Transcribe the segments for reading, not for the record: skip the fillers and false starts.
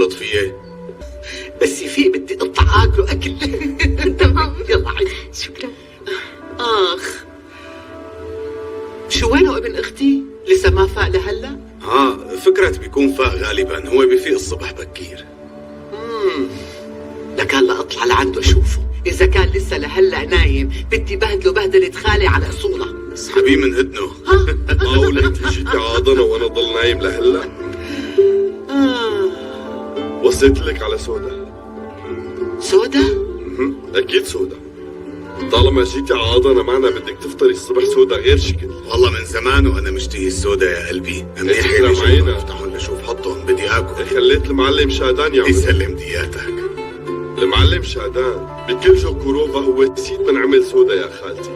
غلط في ايه؟ بس يفيق بدي اقطع اكله اكل. تمام يلا عادي. شكرا. اخ، شو وينه ابن اختي؟ لسه ما فاق لهلا؟ فكرت بيكون فاق غالبا، هو بيفيق الصبح بكير. لك هلا اطلع لعنده اشوفه، اذا كان لسه لهلا نايم بدي بهدله بهدلة خالي على اصوله. اسحبيه من هدنه. معقول انت جيتي عاضنا وانا ضل نايم لهلا؟ وصيت لك على سودا. سودا؟ اكيد سودا. طالما جيتي عاضنا معنا بدك تفطري الصبح سودا غير شكل. والله من زمان وانا مشتهي السودا يا قلبي. منيح إيه لي معينا. افتحهم لشوف حطهم بدي اكل. خليت المعلم شادان يعمل. يسلم دياتك. المعلم شادان بكل جوكوروفا هو سيد من عمل سودا يا خالتي.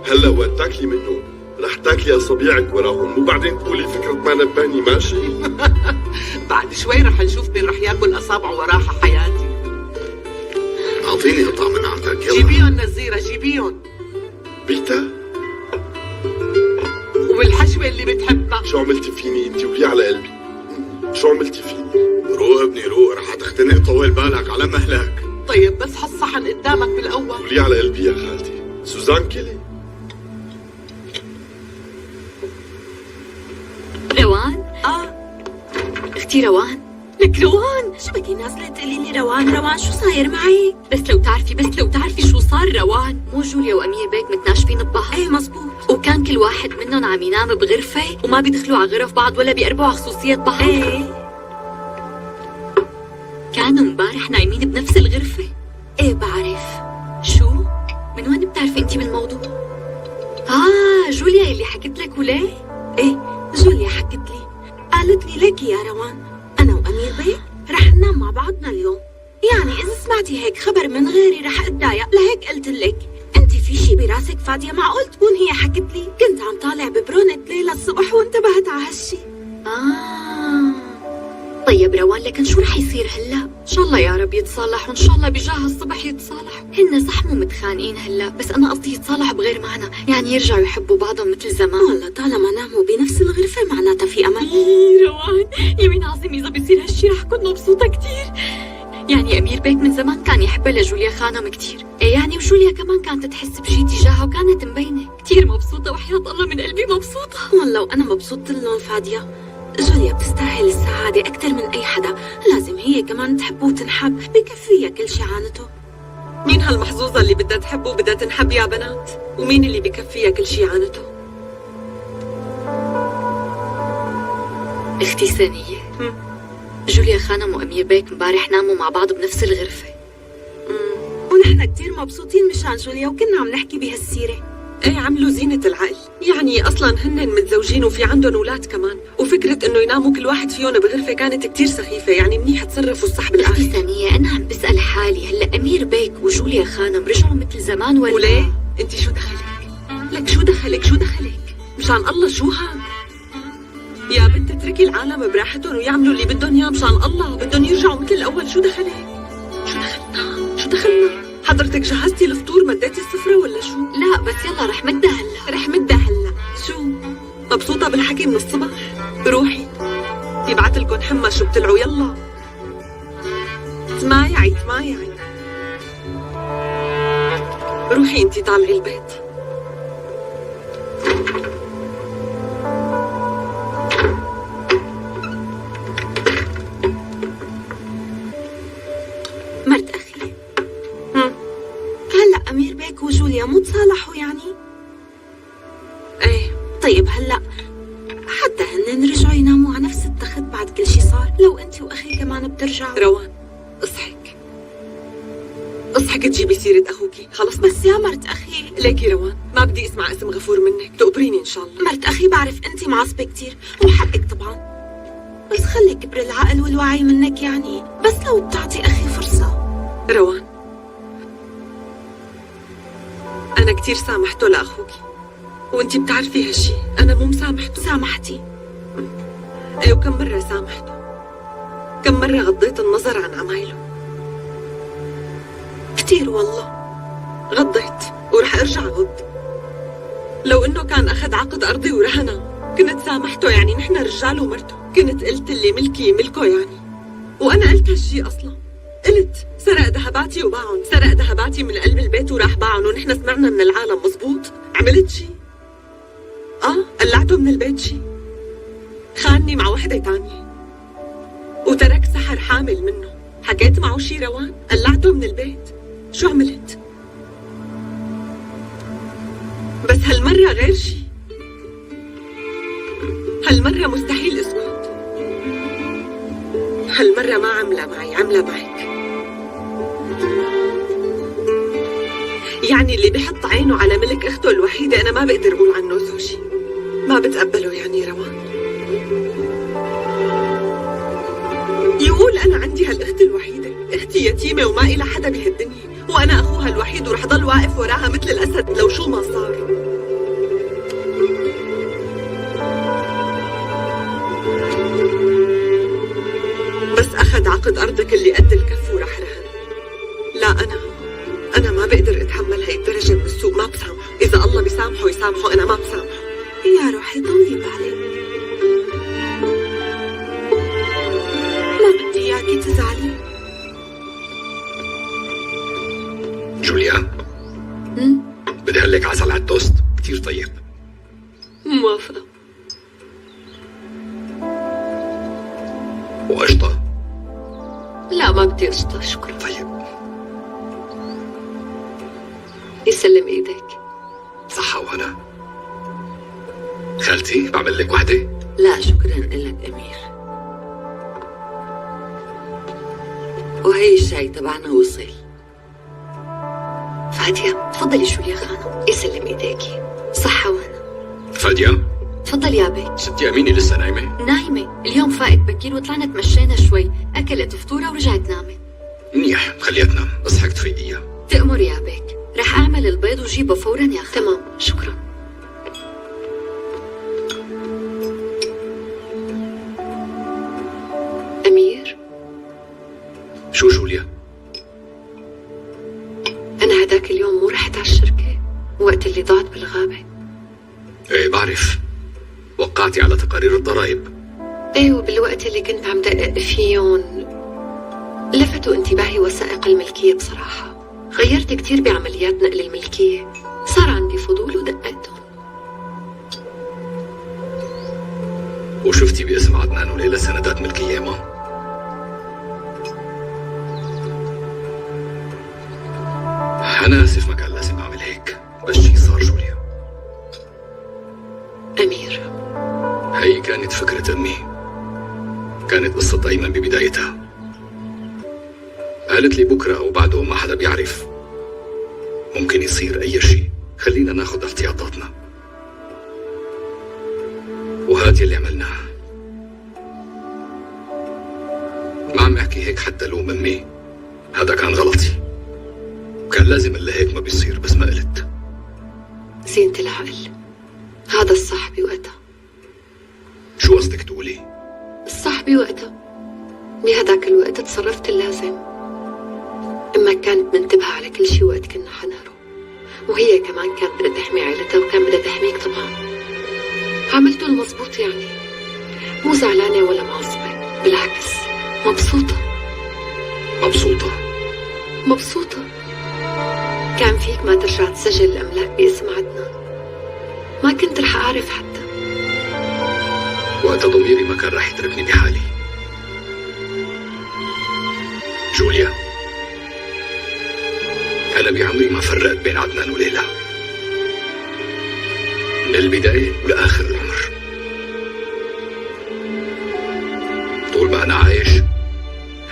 هلا وقت تاكلي منه رح تاكلي اصابيعك وراهم، وبعدين تقولي فكرة ما نبهني ماشي. بعد شوي رح نشوف مين رح ياكل اصابعه وراها حياتي. اعطيني قطعة من عندك يلا. جيبيهم نزيرة جيبيهم، بيتا وبالحشوة اللي بتحبها. شو عملتي فيني انت ولي على قلبي؟ شو عملتي فيني؟ روق ابني روق، رح تختنق طول بالك على مهلك. طيب بس حط صحن قدامك بالاول. ولي على قلبي يا خالتي. سوزان كيلي. روان؟ اختي روان. لك روان، شو بكي نازلة تقولي لي روان شو صاير معي؟ بس لو تعرفي شو صار روان. مو جوليا وامير بيك متناشفين ببعض؟ ايه مزبوط. وكان كل واحد منهم عم ينام بغرفة وما بيدخلوا على غرف بعض ولا بيقربوا على خصوصية بعض. ايه كانوا امبارح نايمين بنفس الغرفة. ايه بعرف. شو؟ من وين بتعرفي انتي بالموضوع؟ جوليا اللي حكت لك وليه؟ ايه جوليا حكت لي، قالت لي ليكي يا روان انا وامير بيك رح ننام مع بعضنا اليوم، يعني اذا سمعتي هيك خبر من غيري رح اتضايق، لهيك قلت لك. انت في شي براسك فاضيه؟ معقول تكون هي حكت لي؟ كنت عم طالع ببرونة ليلى الصبح وانتبهت على هالشي. طيب روان، لكن شو رح يصير هلا؟ ان شاء الله يا رب يتصالحوا، ان شاء الله بجاه الصبح يتصالحوا. هن صح مو متخانقين هلا، بس انا قصدي يتصالحوا بغير معنى، يعني يرجعوا يحبوا بعضهم مثل زمان. والله طالما ناموا بنفس الغرفه معناتها في امل. روان يمين عظيم اذا بيصير هالشي رح كون مبسوطه كثير. يعني امير بيك من زمان كان يحبها لجوليا خانم كثير، يعني وجوليا كمان كانت تحس بشي تجاهها وكانت مبينه. كثير مبسوطه وحياة الله من قلبي مبسوطه. والله وانا مبسوطه لهم فاديه. جوليا بتستاهل السعادة أكثر من أي حدا، لازم هي كمان تحب وتنحب، بكفيها كل شي عانته. مين هالمحظوظة اللي بدها تحب وبدها تنحب يا بنات؟ ومين اللي بكفيها كل شي عانته؟ اختي ثانية، جوليا خانم وأمير بيك امبارح ناموا مع بعض بنفس الغرفة. ونحن كتير مبسوطين مشان جوليا وكنا عم نحكي بهالسيرة. ايه عملوا زينة العقل، يعني اصلا هن متزوجين وفي عندهم اولاد كمان، وفكرة انه يناموا كل واحد فيهم بغرفة كانت كتير سخيفة، يعني منيح تصرفوا الصح بالاخر. اختي ثانية، انا عم بسأل حالي هلا امير بيك وجوليا خانم رجعوا مثل زمان ولا؟ وليه؟ انت شو دخلك؟ لك شو دخلك؟ مشان الله شو هاد؟ يا بنت اتركي العالم براحتهم ويعملوا اللي بدهم اياه، مشان الله بدهم يرجعوا مثل الاول. شو دخلك؟ شو دخلنا؟ حضرتك جهزتي الفطور مديتي السفرة ولا شو؟ لا بس يلا رح مدها هلا. شو؟ مبسوطة بالحكي من الصبح؟ روحي يبعت لكم حمى شو بتلعوا. يلا تمايعي روحي انتي طالعي البيت. مرت أخي، هلأ أمير بيك وجوليا مو تصالحوا يعني؟ ايه طيب هلأ حتى هن رجعوا يناموا على نفس التخت بعد كل شي صار، لو أنت وأخي كمان بترجعوا. روان اصحك تجيبي سيرة أخوكي، خلص. بس يا مرت أخي. ليكي روان، ما بدي اسمع اسم غفور منك، تقبريني إن شاء الله. مرت أخي بعرف أنت معصبة كتير وحقك طبعا، بس خلي كبر العقل والوعي منك يعني، بس لو بتعطي أخي فرصة. روان أنا كتير سامحته لأخوكي، وأنتي بتعرفي هالشي، أنا مو مسامحته. سامحتي؟ إيه، وكم مرة سامحته، كم مرة غضيت النظر عن عمايله. كتير والله غضيت ورح ارجع غض. لو انه كان اخذ عقد ارضي ورهنه كنت سامحته، يعني نحن رجال ومرته، كنت قلت اللي ملكي ملكه يعني. وأنا قلت هالشي أصلا. قلت سرق ذهباتي وباعهم، سرق ذهباتي من قلب البيت وراح باعهم، ونحن سمعنا من العالم. مزبوط؟ عملت شي؟ قلعته من البيت شي؟ خانني مع وحدة تانية وترك سحر حامل منه. حكيت معه شي روان؟ قلعته من البيت. شو عملت؟ بس هالمرة غير شي. هالمرة مستحيل اسكت. هالمرة ما عملة معي، عملة معك. يعني اللي بحط عينه على ملك اخته الوحيدة انا ما بقدر اقول عنه زوجي. ما بتقبله يعني روان. يقول انا عندي هالاخت الوحيدة، اختي يتيمة وما إلها حدا بهالدنيا، وانا اخوها الوحيد ورح ضل واقف وراها مثل الاسد لو شو ما صار. بس اخذ عقد ارضك اللي قد الكف وراح رهن. لا انا ما بقدر اتحمل هاي الدرجة من السوء. ما بسامحه. اذا الله بيسامحه يسامحه، انا ما بسامحه. يا روحي طولي بالك، ما بدي اياكي تزعلي. جوليا، بدي هلك عسل على التوست كتير طيب. موافقة. وقشطة. لا ما بدي قشطة شكرا. طيب يسلم ايدك. صحة وهنا. خالتي بعمل لك وحدة؟ لا شكرا لك أمير. وهي الشاي تبعنا وصل. فادية تفضلي جوليا خانم. يسلم ايديكي. صحة وانا. فادية، تفضل يا بيك. ستي أمينة لسه نايمة؟ نايمة، اليوم فائت بكير وطلعنا تمشينا شوي، أكلت فطورة ورجعت نامت. منيح، خليها تنام بس حك تفيقيها. تأمر يا بيك، رح أعمل البيض وجيبه فورا يا أخي. تمام شكرا. أمير. شو جوليا؟ أنا هداك اليوم مو رحت على الشركة وقت اللي ضاعت بالغابة. ايه بعرف، وقعتي على تقارير الضرائب. ايه، وبالوقت اللي كنت عم دقق فيهم لفتوا انتباهي وثائق الملكية. بصراحة غيرت كتير بعمليات نقل الملكية، صار عندي فضول ودققتهم. وشفتي باسم عدنان وليلى سندات ملكية ما؟ أنا آسف ما كان لازم أعمل هيك، بس شي صار جوليا. أمير، هي كانت فكرة أمي، كانت قصة أيمن ببدايتها. قالت لي بكرة أو بعده ما حدا بيعرف، ممكن يصير أي شيء، خلينا ناخد احتياطاتنا. وهات يلي عملناه. ما عم أحكي هيك حتى لوم أمي، هذا كان غلطي، وكان لازم إلا هيك ما بيصير، بس ما قلت. زينة العقل، هذا الصح بوقتها. شو قصدك تقولي؟ الصح بوقتها، بهداك الوقت تصرفت اللازم. أما كانت منتبهة على كل شي وقت كنا حنهرب، وهي كمان كانت بدها تحمي عيلتها وكان بدها تحميك طبعا. عملته المزبوط يعني، مو زعلانة ولا معصبة، بالعكس مبسوطة. مبسوطة؟ مبسوطة. كان فيك ما ترجع تسجل الأملاك باسم عدنان، ما كنت رح أعرف حتى. وقتها ضميري ما كان رح يتركني بحالي. جوليا، أنا بعمري ما فرقت بين عدنان وليلى، من البداية لآخر العمر. طول ما أنا عايش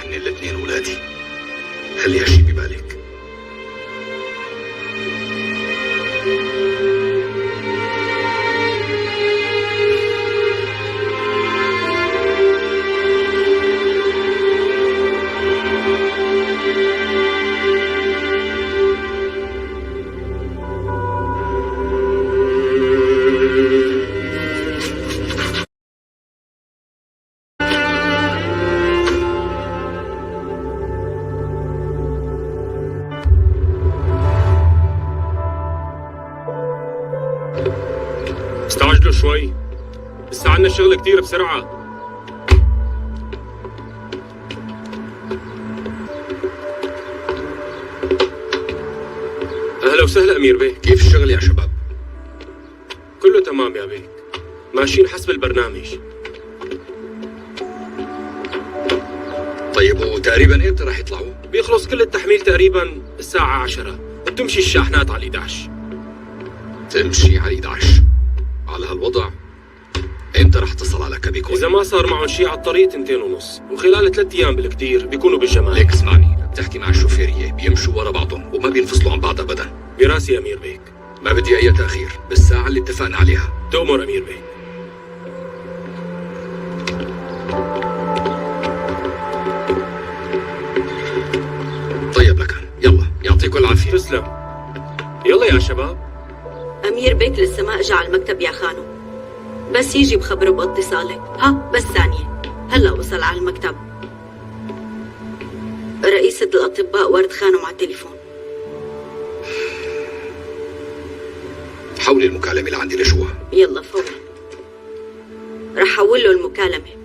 هن الاثنين ولادي، خلي هالشي ببالك. استعجلوا شوي، لسه عنا شغل كتير بسرعة. وسهلا أمير بيك. كيف الشغل يا شباب؟ كله تمام يا بيك، ماشيين حسب البرنامج. طيب وتقريبا امتى رح يطلعوا؟ بيخلص كل التحميل تقريبا الساعة 10 وبتمشي الشاحنات على 11. تمشي على 11. على هالوضع امتى رح تصل على كابيكوي؟ إذا ما صار معهم شيء على الطريق 2:30، وخلال 3 أيام بالكثير بيكونوا بالجمال. ليك اسمعني، بتحكي مع الشوفيرية بيمشوا ورا بعضهم وما بينفصلوا عن بعض ابدا. براسي أمير بيك. ما بدي اي تأخير، بالساعة اللي اتفقنا عليها. تؤمر أمير بيك. طيب لكن يلا يعطيكم العافية. تسلم. يلا يا شباب. أمير بيك لسه ما اجى على المكتب يا خانو، بس يجي بخبره باتصالك. ها بس ثانية، هلا وصل على المكتب. رئيسة الأطباء ورد خانو مع التليفون. حولي المكالمة لعندي لشوها. يلا فورا، رح حول له المكالمة.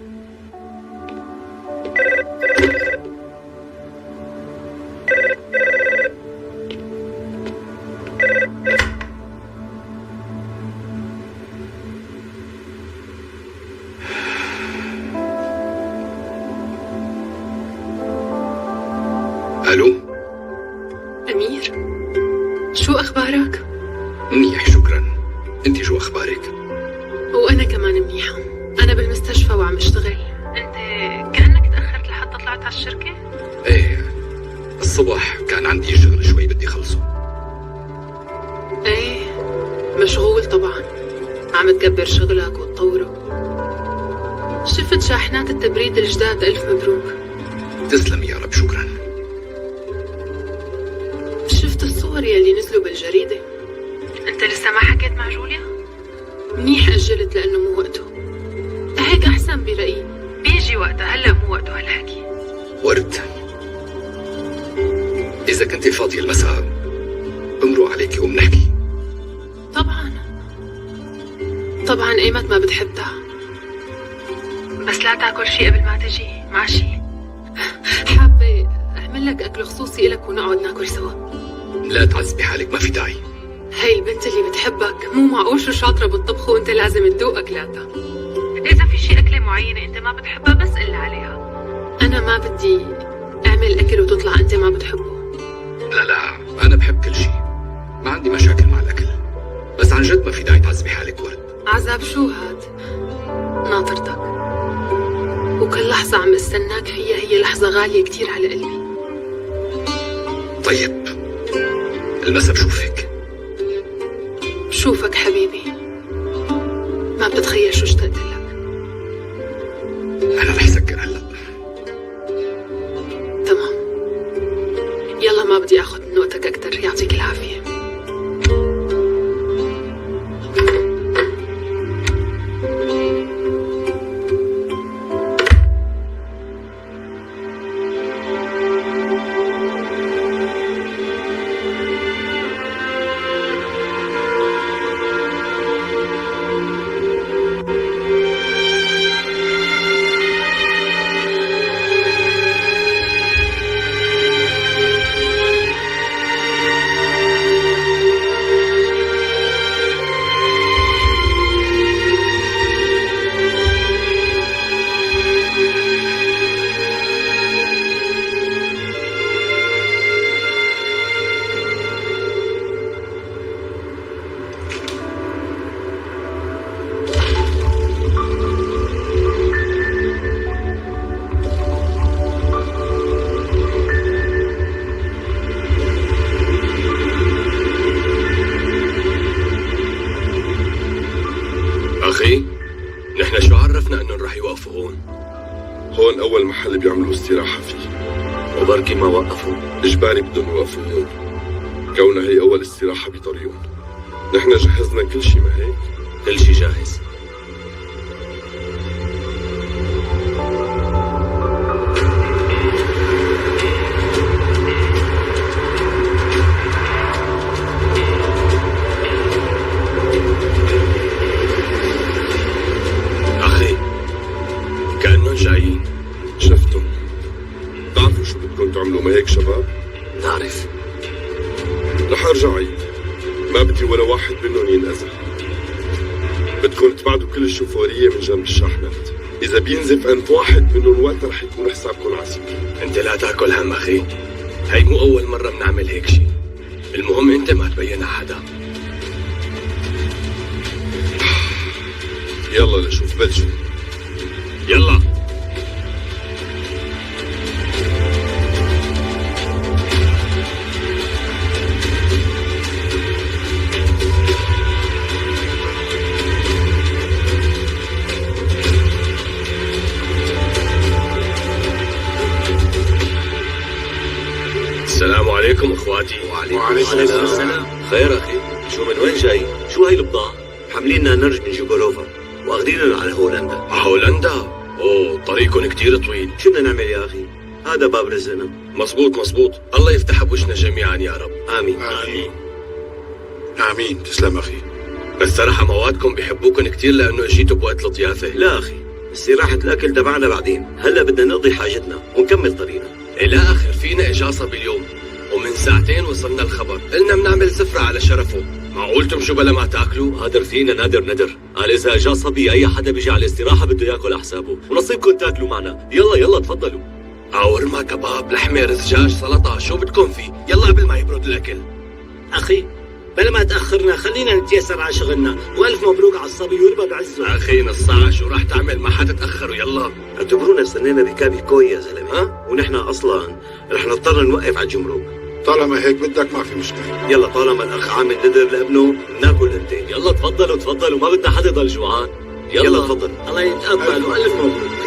الو. أمير، شو أخبارك؟ منيح شكرا. انت شو اخبارك؟ وأنا كمان منيحة. أنا بالمستشفى وعم أشتغل. أنت كأنك تأخرت لحتى طلعت على الشركة؟ ايه، الصبح كان عندي شغل شوي بدي خلصه. إيه، مشغول طبعا، عم تكبر شغلك وتطوره. شفت شاحنات التبريد الجداد، ألف مبروك. تسلم يا رب شكرا. شفت الصور يلي نزلوا بالجريدة؟ أنت لسه ما حكيت مع جوليا؟ منيح أجلت لأنه مو وقته. هيك أحسن برأيي، بيجي وقتها، هلأ مو وقته هالحكي. ورد، إذا كنت فاضية المساء بمرق عليكي وبنحكي. طبعا طبعا، ايمت ما بتحبها، بس لا تاكل شي قبل ما تجي، ماشي؟ حابة أعمل لك أكل خصوصي إلك ونقعد ناكل سوا. لا تعذبي حالك، ما في داعي. هاي البنت اللي بتحبك مو معقول شو شاطرة بالطبخ وانت لازم تدوق أكلاتها. إذا في شي أكلة معينة انت ما بتحبها بس قل عليها. أنا ما بدي أعمل أكل وتطلع انت ما بتحبه. لا أنا بحب كل شيء، ما عندي مشاكل مع الأكل، بس عن جد ما في داعي تعذبي حالك ورد. عذاب شو هاد؟ ناطرتك، وكل لحظة عم استناك فيها هي لحظة غالية كتير على قلبي. طيب المسا بشوفك. بشوفك حبيبي، ما بتتخيل شو اشتقت لك. أنا رح سكر هلا. تمام، يلا ما بدي اخذ من وقتك اكتر، يعطيك العافية. أخي، نحن شو عرفنا إنهم رح يوقفوا هون؟ هون أول محل بيعملوا استراحة فيه، وبركي ما وقفوا. إجباري بدهم يوقفوا هون، كونها هي أول استراحة بطريقهم. نحن جهزنا كل شيء، ما هيك؟ كل شيء جاهز. أخي، كأنهم جايين. شفتهم. بتعرفوا شو بدكم تعملوا، ما هيك شباب؟ نعرف. رح أرجع عيد. ما بدي ولا واحد منهم ينأذى. بدكم تبعدوا كل الشوفورية من جنب الشاحنات. إذا بينزف أنت واحد منهم وقت رح يكون حسابكم عسير. انت لا تاكل هم اخي، هي مو اول مرة بنعمل هيك شيء. المهم انت ما تبين حدا. يلا لشوف بلشوا. يلا. السلام عليكم اخواتي. وعليكم السلام. خير اخي، شو من وين جاي؟ شو هاي البضاعة؟ حامليننا نرجع من جوغوروفا واخذيننا على هولندا. هولندا؟ اوه طريقكم كتير طويل. شو بدنا نعمل يا اخي؟ هذا باب رزقنا. مزبوط، الله يفتح بوشنا جميعا يا رب. امين. آمين. تسلم أخي. بس صراحة موادكم بيحبوكم كتير لأنه اجيتوا بوقت الضيافة. لا اخي، استراحة الاكل تبعنا بعدين، هلا بدنا نقضي حاجتنا ونكمل طريقنا. إلى آخر فينا إجازة باليوم، ومن ساعتين وصلنا الخبر قلنا بنعمل سفرة على شرفه. معقول تمشوا بلا ما تاكلوا؟ هذا رفيقنا ندر قال اذا اجى صبي اي حدا بيجي على الاستراحة بده ياكل على حسابه، ونصيبكم تاكلوا معنا. يلا تفضلوا. عورما، كباب، لحمة، رزجاج، سلطة، شو بدكم فيه؟ يلا قبل ما يبرد الأكل. أخي بلا ما تأخرنا خلينا نتيسر على شغلنا، وألف مبروك على الصبي ويربى بعزه. أخي نص ساعة شو راح تعمل؟ ما حتتأخروا. يلا اعتبرونا استنينا بكابي كوي يا زلمة، ها؟ ونحن أصلا رح نضطر نوقف على الجمرك. طالما هيك بدك ما في مشكلة. يلا طالما الأخ عامل ندر لابنه ناكل انتين. يلا تفضلوا ما بدنا حدا يضل جوعان. يلا تفضل. الله يتقبل وألف مبروك.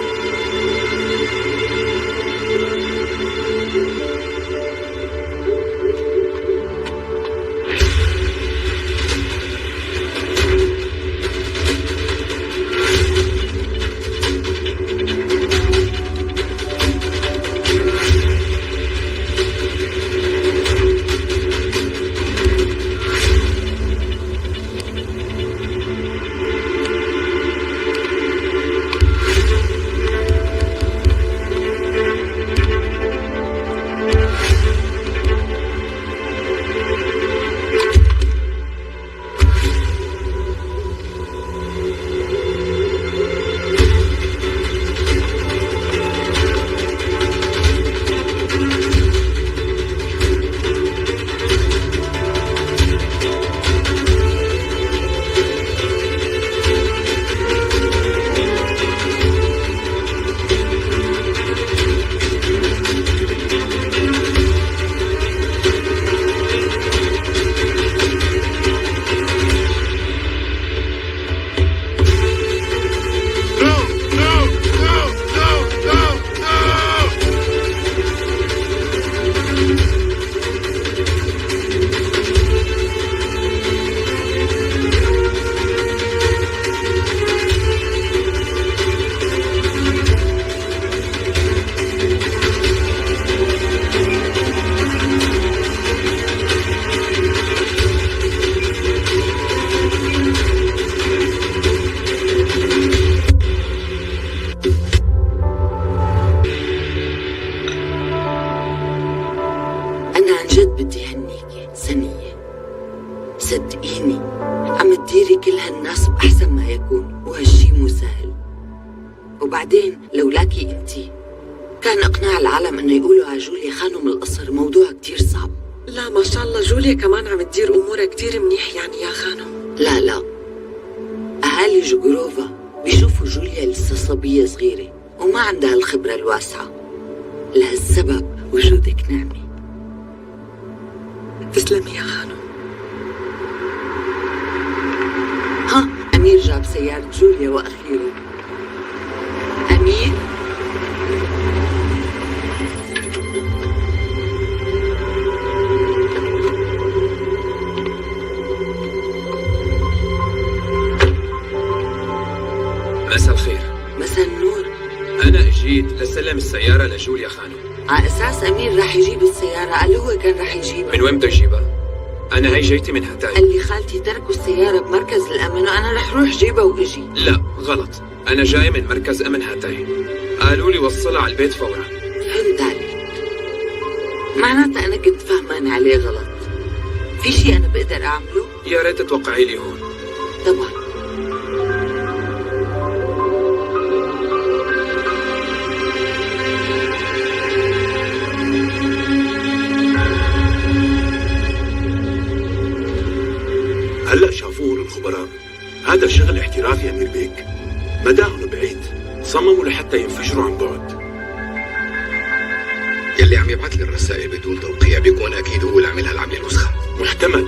صدقيني عم تديري كل هالناس بأحسن ما يكون، وهالشي مو سهل. وبعدين لولاكي انتي كان اقناع العالم انه يقولوا على جوليا خانم القصر موضوع كتير صعب. لا ما شاء الله جوليا كمان عم تدير امورها كتير منيح يعني يا خانم. لا اهالي جوغروفا بيشوفوا جوليا لسه صبية صغيرة وما عندها الخبرة الواسعة. لهالسبب وجودك نعمة. تسلمي يا خانم. ها أمير جاب سيارة جوليا وأخيرا. أمير مساء الخير. مساء النور. أنا اجيت لسلم السيارة لجوليا خانم. على أساس أمير رح يجيب السيارة، قال هو كان رح يجيبها. من وين بده يجيبها؟ أنا هي جيتي من هتاي. قال لي خالتي تركوا السيارة بمركز الأمن وأنا رح روح جيبها وإجي. لا غلط، أنا جاي من مركز أمن هتاي، قالوا لي وصلها على البيت فورا. فهمت عليك، معناتها أنا كنت فهمان عليه غلط. في شيء أنا بقدر أعمله؟ يا ريت تتوقعي لي هون. طبعا. هلا شافوه الخبراء. هذا شغل احترافي يا أمير بيك. مداهم بعيد، صمموا لحتى ينفجروا عن بعد. يلي عم يبعث لي الرسائل بدون توقيع بيكون اكيد هو اللي عملها العمليه الوسخه. محتمل،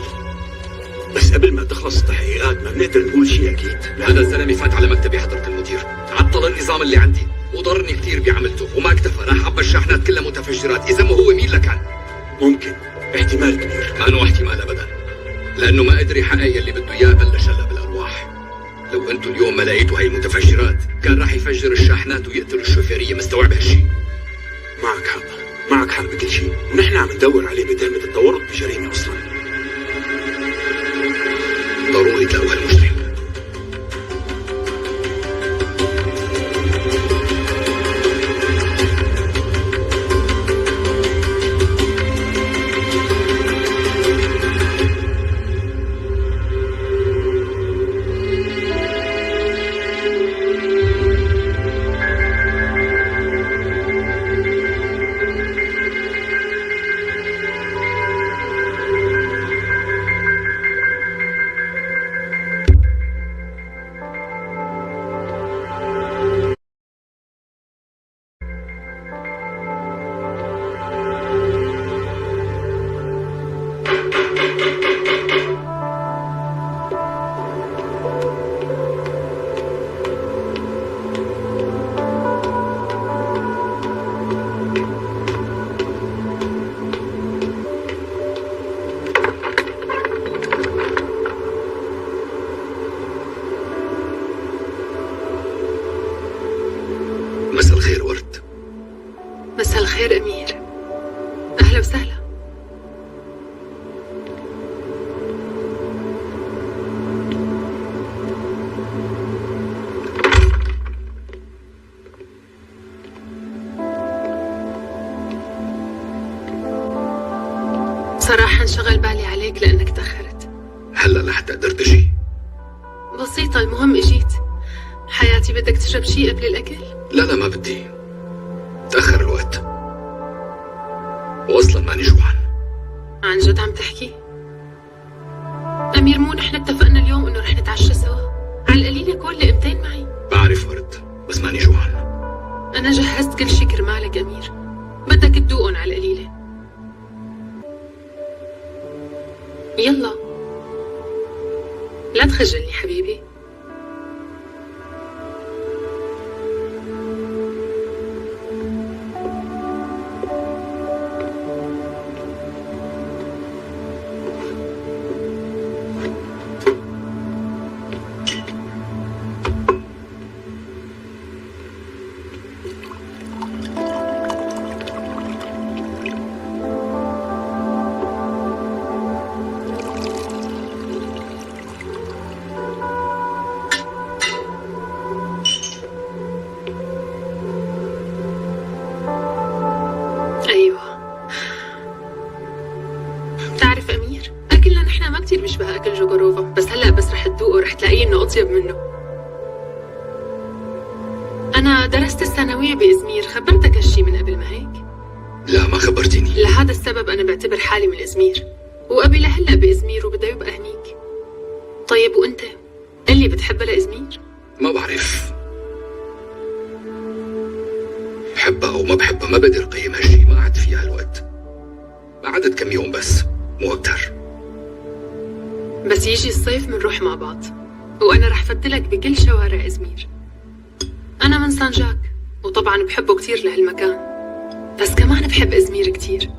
بس قبل ما تخلص التحقيقات ما بنقدر نقول شيء اكيد. هذا الزلمه فات على مكتبي حضره المدير، عطل النظام اللي عندي وضرني كثير بعملته، وما اكتفى راح عبى الشاحنات كلها متفجرات. اذا ما هو مين لكان؟ ممكن، احتمال كبير. ما له احتمال ابدا، لانه ما قدر يحقق يلي بده اياه بلش هلا بالارواح. لو انتم اليوم ما لقيتوا هاي المتفجرات كان راح يفجر الشاحنات ويقتل الشوفيريه. مستوعب هالشيء؟ معك حق، معك حق بكل شيء، ونحن عم ندور عليه بتهمة التورط بجريمة أصلا. ضروري تلاقوا هالمجرم. مساء الخير ورد. مساء الخير أمير، أهلا وسهلا. صراحة انشغل بالي عليك لأنك تأخرت. هلا لحتى قدرت اجي؟ بسيطة، المهم اجيت. حياتي بدك تشرب شيء قبل الأكل؟ لا ما بدي، تأخر الوقت واصلا ماني جوعان. عن جد عم تحكي؟ أمير، مو نحن اتفقنا اليوم إنه رح نتعشى سوا؟ على القليلة كل لقمتين معي. بعرف ورد، بس ماني جوعان. أنا جهزت كل شي كرمالك أمير، بدك تدوقن على القليلة. يلا لا تخجلني حبيبي. كتير بيشبه أكل جوجوروفا، بس هلأ بس رح تذوقه رح تلاقيه إنه أطيب منه. أنا درست الثانوية بإزمير، خبرتك هالشي من قبل ما هيك؟ لا ما خبرتيني. لهذا السبب أنا بعتبر حالي من إزمير، وأبي لهلأ بإزمير وبده يبقى هنيك. طيب وأنت؟ اللي بتحبها لإزمير؟ ما بعرف، بحبها أو ما بحبها ما بقدر قيم هالشي، ما قعدت فيها هالوقت، قعدت كم يوم بس مو أكتر. بس يجي الصيف منروح مع بعض، وأنا رح فتلك بكل شوارع إزمير. أنا من سانجاك، وطبعا بحبه كتير لهالمكان، بس كمان بحب إزمير كتير.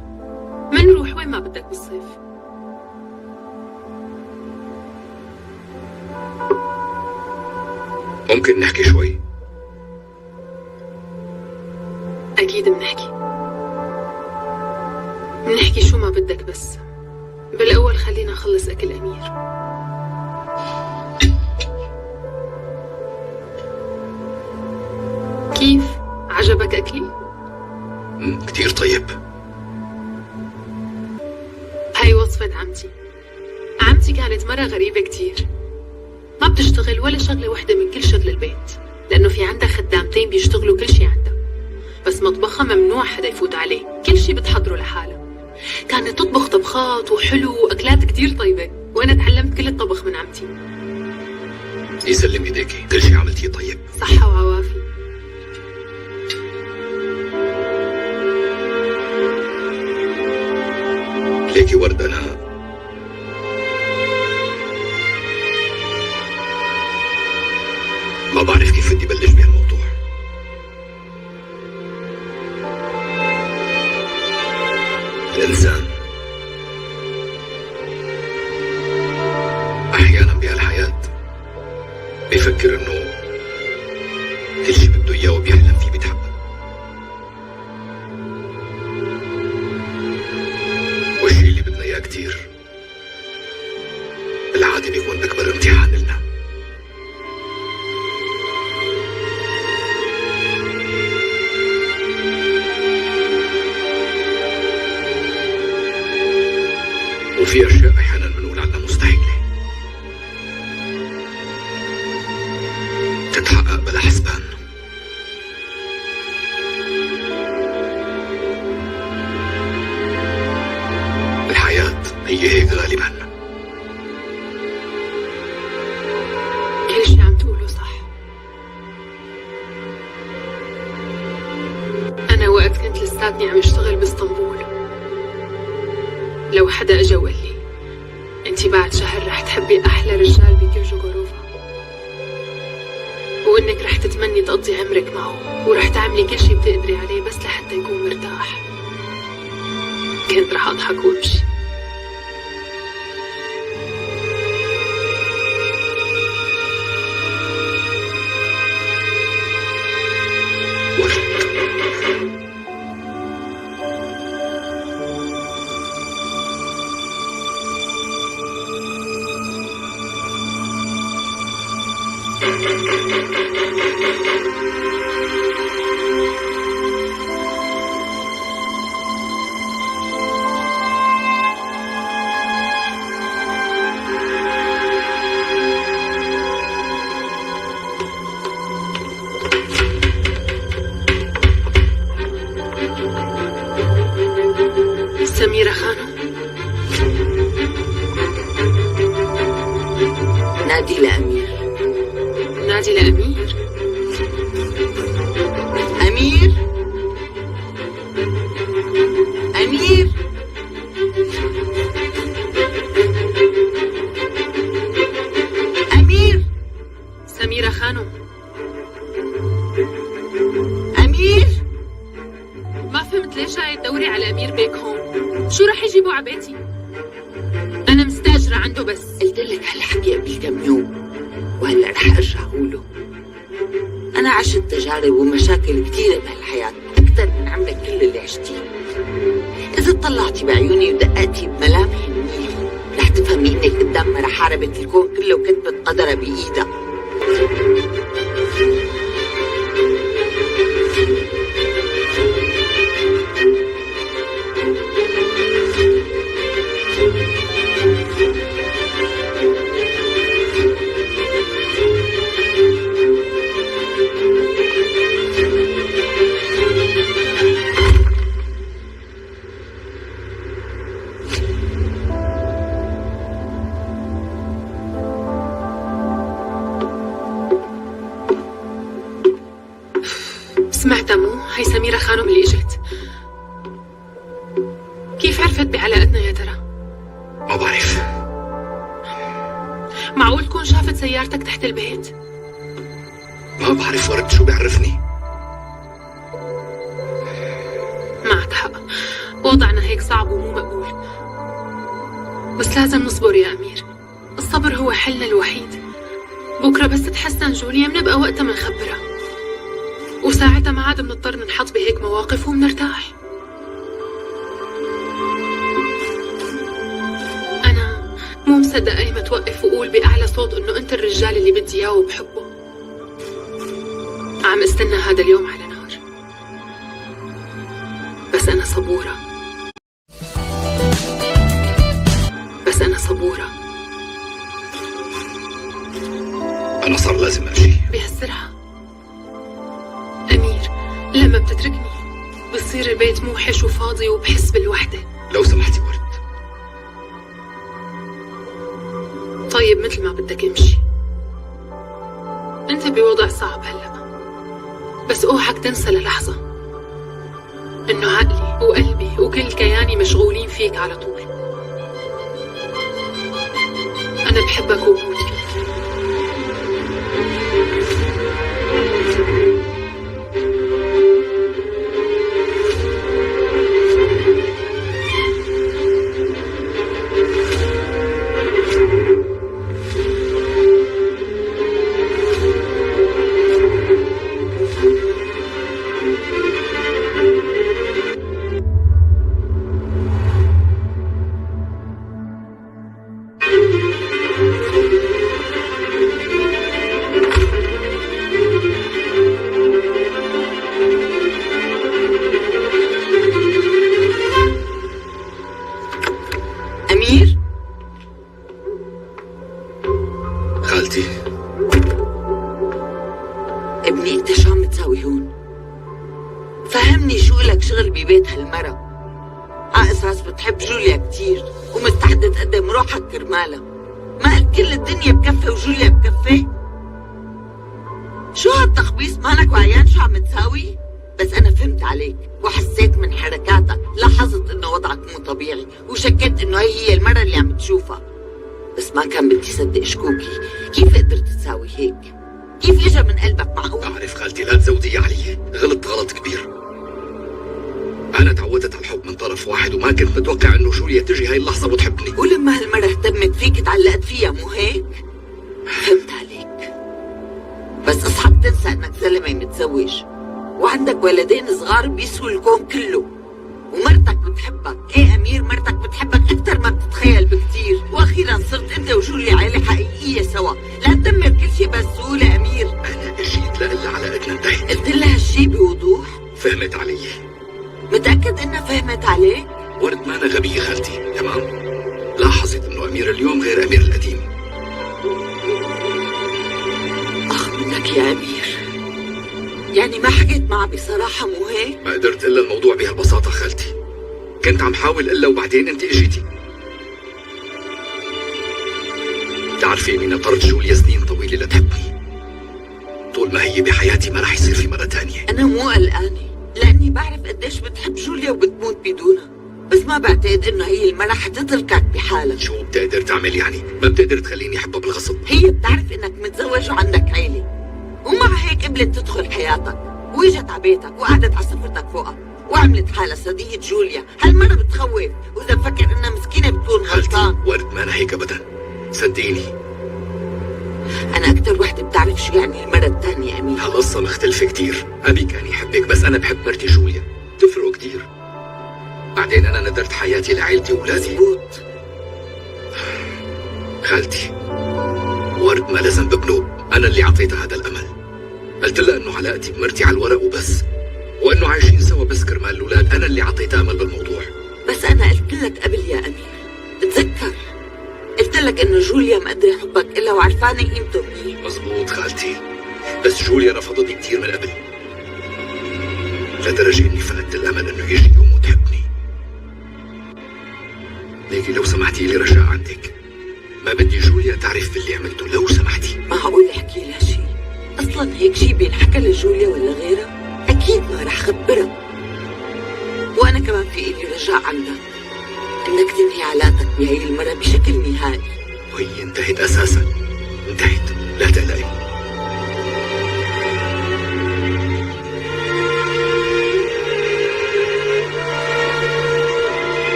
منروح وين ما بدك بالصيف. ممكن نحكي شوي؟ أكيد منحكي شو ما بدك، بس بالأول خلينا نخلص أكل أمير. كيف؟ عجبك أكلي؟ كتير طيب. هاي وصفة عمتي، عمتي كانت مرة غريبة كتير، ما بتشتغل ولا شغلة وحدة من كل شغل البيت، لأنه في عندها خدامتين بيشتغلوا كل شي عندها، بس مطبخها ممنوع حدا يفوت عليه، كل شي بتحضره لحالها. كانت تطبخ طبخات وحلو وأكلات كتير طيبة، وأنا تعلمت كل الطبخ من عمتي. يسلم ايديكي، كل شي عملتيه طيب. صحة وعوافي. ليكي ورد، أنا ما بعرف كيف بدي بلش بهالموضوع. الإنسان أحيانا بهالحياة بيفكر إنه كل شي بده إياه وبيحلم فيه بيتحقق، والشي اللي بدنا إياه كتير بالعادة بيكون أكبر امتحان لنا. وفي أشياء أحيانا بنقول عنها مستحيلة تتحقق بلا حسبان. الحياة هي هيك غالبا. كل شي عم تقوله صح. أنا وقت كنت لساتني عم اشتغل باسطنبول، لو حدا اجا وقال لي انتي بعد شهر رح تحبي احلى رجال بكيرجوغوروفا، وانك رح تتمني تقضي عمرك معه ورح تعملي كل شي بتقدري عليه بس لحتى يكون مرتاح، كنت رح اضحك وامشي. سميرة خانم، نادي لأمير. نادي لأمير. أمير، أمير، أمير. سميرة خانم. أمير، ما فهمت ليش جاي تدوري على أمير بيك هون؟ شو رح يجيبوا على بيتي؟ أنا مستأجرة عنده بس. قلت لك هالحكي قبل كم يوم وهلا رح ارجع اقوله. انا عشت تجارب ومشاكل كثيره بهالحياه اكثر من عمرك كل اللي عشتيه. اذا طلعتي بعيوني ودققتي بملامحي منيح رح تفهمي انك قدام مرة حاربت الكون كله وكتبت قدرها بايدها. سمعتها مو؟ هي سميرة خانم اللي اجت. كيف عرفت بعلاقتنا يا ترى؟ ما بعرف. معقول تكون شافت سيارتك تحت البيت؟ ما بعرف ورد، شو بيعرفني؟ معك حق، وضعنا هيك صعب ومو مقبول، بس لازم نصبر يا أمير. الصبر هو حلنا الوحيد. بكرة بس تتحسن جوليا بنبقى وقتها منخبرها، وساعتها ما عاد بنضطر ننحط بهيك مواقف وبنرتاح. أنا مو مصدقة أيمة توقف وقول بأعلى صوت إنه أنت الرجال اللي بدي إياه وبحبه. عم استنى هذا اليوم على نار، بس أنا صبورة. أنا صار لازم أمشي. بهالسرعة؟ أمير، لما بتتركني بصير البيت موحش وفاضي وبحس بالوحدة. لو سمحتي ورد. طيب مثل ما بدك امشي. انت بوضع صعب هلأ، بس اوعك تنسى للحظة انه عقلي وقلبي وكل كياني مشغولين فيك على طول. انا بحبك وبموت فيك. أمير؟ خالتي، ابني انت شو عم تساوي هون؟ فهمني شو لك شغل ببيت هالمرة؟ على اساس بتحب جوليا كتير ومستعدة تقدم روحك كرمالها. ما قلت كل الدنيا بكفة وجوليا بكفة؟ شو هالتخبيص؟ مالك وعيان شو عم تساوي؟ بس انا فهمت عليك وحسيت من حركاتك، لاحظت انه وضعك مو طبيعي وشكيت انه هي المرة اللي عم تشوفها، بس ما كان بدي صدق شكوكي. كيف قدرت تساوي هيك؟ كيف اجى من قلبك معقول؟ أعرف خالتي، لا تزودي علي، غلط غلط كبير. أنا تعودت على الحب من طرف واحد وما كنت متوقع إنه جوليا تجي هاي اللحظة وتحبني. ولما هالمرة اهتمت فيك تعلقت فيها، مو هيك؟ فهمت عليك، بس اصحى تنسى انك زلمة متزوج وعندك ولدين صغار بيسووا الكون كله، ومرتك بتحبك. ايه أمير، مرتك بتحبك أكثر ما بتتخيل بكتير، وأخيرا صرت أنت وجوليا عيلة حقيقية سوا. لا تدمر كل شيء بهالسهولة أمير. أنا اجيت لإلا علاقتنا انتهت. قلت لها هالشي بوضوح؟ فهمت علي. متأكد إنها فهمت عليك؟ ورد ما أنا غبية خالتي، تمام؟ لاحظت إنه أمير اليوم غير أمير القديم. أخ منك يا أمير، يعني ما حكيت معها بصراحة، مو هيك؟ ما قدرت إلا الموضوع بهالبساطة خالتي. كنت عم حاول إلا وبعدين أنت اجيتي. تعرفي إني نطرت جوليا سنين طويلة لتحبني. طول ما هي بحياتي ما رح يصير في مرة تانية. أنا مو قلقانة، لأني بعرف قديش بتحب جوليا وبتموت بدونها، بس ما بعتقد إنه هي المرة حتتركك بحالك. شو بتقدر تعمل يعني؟ ما بتقدر تخليني أحبها بالغصب. هي بتعرف إنك متزوج وعندك عيلة، ومع هيك قبلت تدخل حياتك وإجت على بيتك وقعدت على سفرتك فوقها وعملت حالها صديقة جوليا. هالمرة بتخوف، وإذا بفكر إنها مسكينة بتكون غلطان. ورد ما أنا هيك أبدا، صدقيني. أنا أكتر وحدة بتعرف شو يعني المرة الثانية أمين. هالقصة مختلفة كتير. أبي كان يحبك بس أنا بحب مرتي جوليا، تفرقوا كتير. بعدين أنا ندرت حياتي لعائلتي وولادي. مزبوط. خالتي، ورد ما لازم ببنوب، أنا اللي عطيتها هذا الأمل. قلت لها إنه علاقتي بمرتي على الورق وبس، وإنه عايشين سوا بس كرمال الأولاد. أنا اللي عطيتها أمل بالموضوع. بس أنا قلت لك قبل يا أمير، تتذكر قلت لك إنه جوليا مقدرة حبك إلا وعرفانة قيمته منيح. مزبوط خالتي، بس جوليا رفضتني كتير من قبل، لدرجة إني فقدت الأمل إنه يجي يوم وتحبني. ليكي لو سمحتي لي رجاء عندك، ما بدي جوليا تعرف باللي عملته لو سمحتي. معقول احكي لها شيء؟ اصلا هيك شيء بينحكى لجوليا ولا غيرها؟ اكيد ما رح خبرها. وانا كمان في إلي رجاء عندك انك تنهي علاقتك بهي المرة بشكل نهائي. وهي انتهت اساسا، انتهت، لا تقلقي.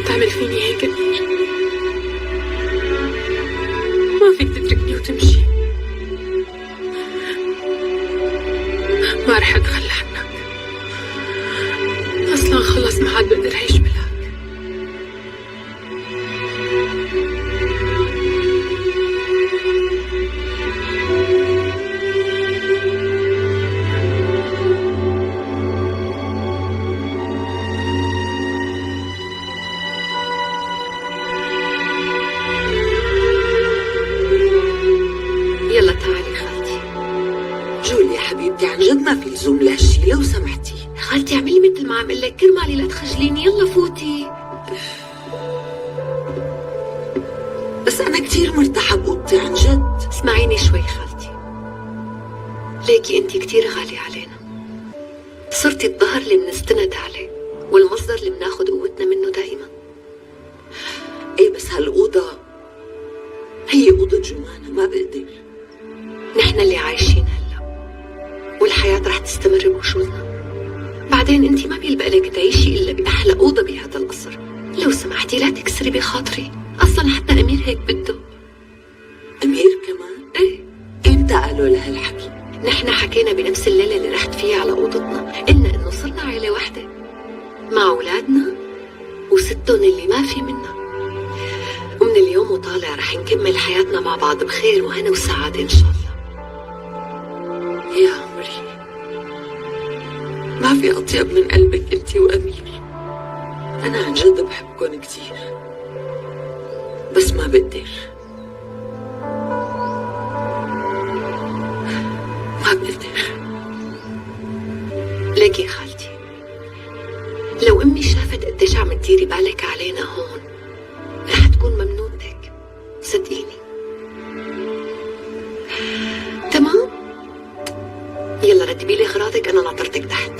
تعمل فيني هيك أمير، ما فيك تتركني وتمشي. ما رح أتخلى عنك، أصلا خلص ما عاد بقدر أعيش بلاك. لو سمحتي. خالتي اعملي مثل ما عم اقول لك، كرمالي لا تخجليني، يلا فوتي. بس أنا كتير مرتاحة بأوضتي عن جد. اسمعيني شوي خالتي، ليكي انت كتير غالية علينا، صرتي الظهر اللي بنستند عليه والمصدر اللي بناخد قوتنا منه دائما. ايه بس هالأوضة هي أوضة جمانة، ما بقدر. نحن اللي عايشين هلا والحياة رح تستمر بوجودنا. بعدين انت ما بيلبق لك تعيشي الا بأحلى أوضة بهذا القصر. لو سمحتي لا تكسري بخاطري، اصلا حتى امير هيك بده. أمير كمان؟ ايه. امتى قالوا لها الحكي؟ نحن حكينا بنفس الليلة اللي رحت فيها على أوضتنا، قلنا إنه صرنا عيلة واحدة مع أولادنا وستهم اللي ما في منا، ومن اليوم وطالع رح نكمل حياتنا مع بعض بخير وهنا وسعادة إن شاء الله. يا عمري ما في أطيب من قلبك أنت وأمير. أنا عن جد بحبكن كتير بس ما بقدر. ما بقدر. ليكي خالتي، لو أمي شافت قديش عم تديري بالك علينا هون رح تكون ممنونتك، صدقيني. تمام؟ يلا رتبي لي أغراضك، أنا ناطرتك تحت.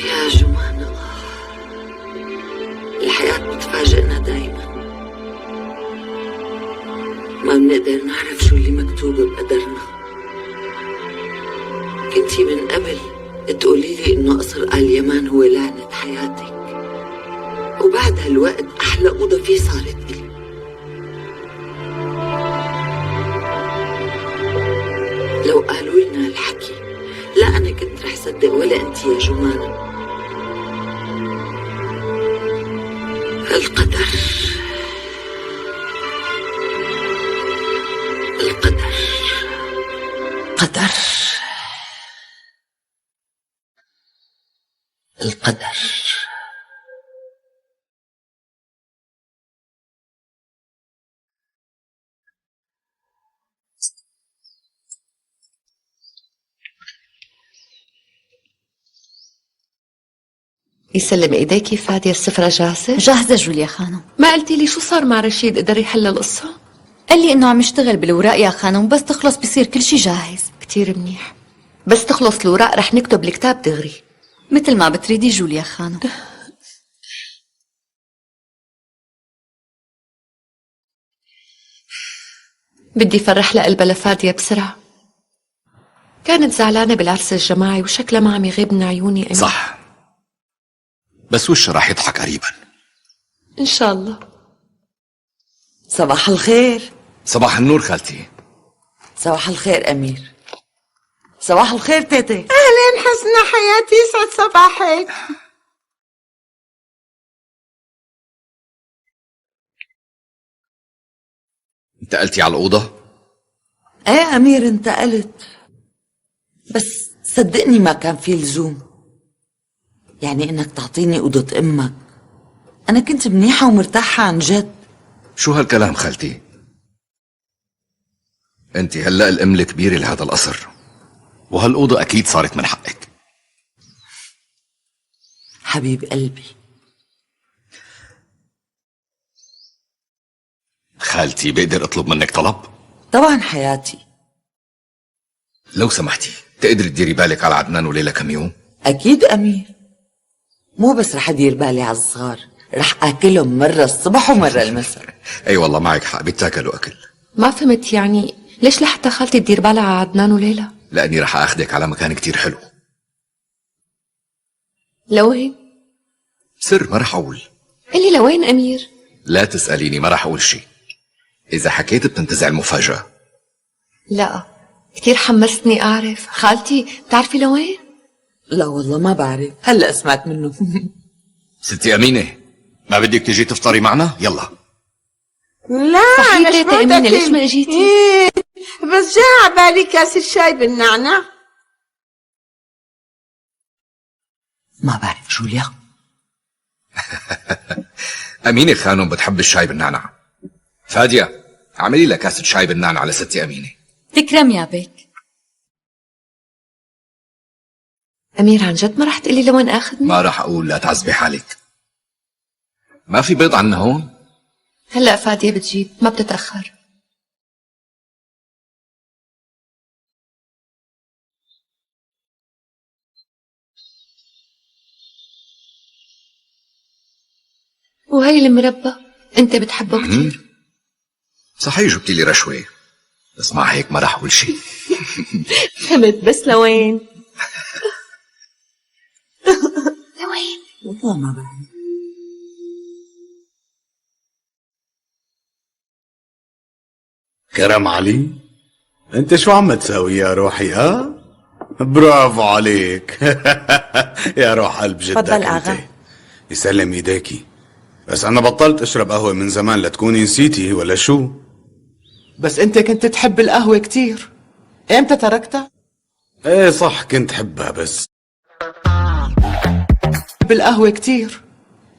يا جمانة، الحياة بتفاجئنا دايما، ما بنقدر نعرف شو اللي مكتوب بقدرنا. كنتي من قبل تقولي لي إنه قصر آل يمان هو لعنة حياتك، وبعد هالوقت أحلى أوضة فيه صارت إلي. لو قالوا لنا الحكي لا أنا كنت رح صدق ولا أنت يا جمانة. القدر القدر قدر القدر. يسلم ايديكي فادية، السفرة جاهزة؟ جاهزة جوليا خانم. ما قلتي لي شو صار مع رشيد، قدر يحل القصة؟ قال لي انه عم يشتغل بالوراق يا خانم، بس تخلص بصير كل شي جاهز. كتير منيح، بس تخلص الوراق رح نكتب الكتاب دغري. مثل ما بتريدي جوليا خانم. بدي فرح لها قلبها لفادية بسرعة، كانت زعلانة بالعرس الجماعي وشكلها ما عم يغيب من عيوني أمي. صح، بس وش راح يضحك قريبا إن شاء الله. صباح الخير. صباح النور خالتي. صباح الخير أمير. صباح الخير تيتي. أهلين حسنة حياتي، يسعد صباحك. انتقلتي على الأوضة؟ ايه أمير انتقلت، بس صدقني ما كان في لزوم، يعني إنك تعطيني أوضة أمك. أنا كنت منيحة ومرتاحة عن جد. شو هالكلام خالتي؟ انت هلأ الأم الكبيرة لهذا القصر، وهالأوضة أكيد صارت من حقك. حبيب قلبي. خالتي بقدر أطلب منك طلب؟ طبعا حياتي. لو سمحتي تقدري تديري بالك على عدنان وليلى كم يوم؟ أكيد أمير، مو بس رح أدير بالي على الصغار، رح أكلهم مرة الصبح ومرة المساء. أي والله معك حق، بيتاكلوا أكل. ما فهمت، يعني ليش لحتى خالتي تدير بالها على عدنان وليلى؟ لأني رح أخذك على مكان كتير حلو. لوين؟ سر، ما رح أقول. قلي لوين أمير؟ لا تسأليني، ما رح أقول شي. إذا حكيت بتنتزع المفاجأة. لا، كتير حمستني أعرف. خالتي بتعرفي لوين؟ لا والله ما بعرف، هلأ سمعت منه. ستي أمينة، ما بدك تجي تفطري معنا؟ يلا. لا صحيح أنا تيتا شو أمينة، بدك ليش ما اجيتي؟ إيه بس جاء على بالي كاس الشاي بالنعناع. ما بعرف جوليا. أمينة خانم بتحب الشاي بالنعنع. فادية اعملي لها كاسة شاي بالنعنع لستي أمينة. تكرم يا بيك. أمير عن جد ما رح تقلي لوين آخذني؟ ما راح أقول، لا تعذبي حالك. ما في بيض عنا هون؟ هلأ فادية بتجيب، ما بتتأخر. وهي المربى انت بتحبه كتير. صحيح جبتي لي رشوة، بس مع هيك ما راح أقول شيء. فهمت، بس لوين؟ لوين؟ والله ما بعرف. كرم علي، انت شو عم تساوي يا روحي؟ برافو عليك. يا روح قلب جدك. تفضل انت اغا. يسلم ايديكي. بس انا بطلت اشرب قهوة من زمان، لا تكوني نسيتي ولا شو؟ بس انت كنت تحب القهوة كتير، امتى تركتها؟ ايه صح، كنت حبها بس. بالقهوة كتير،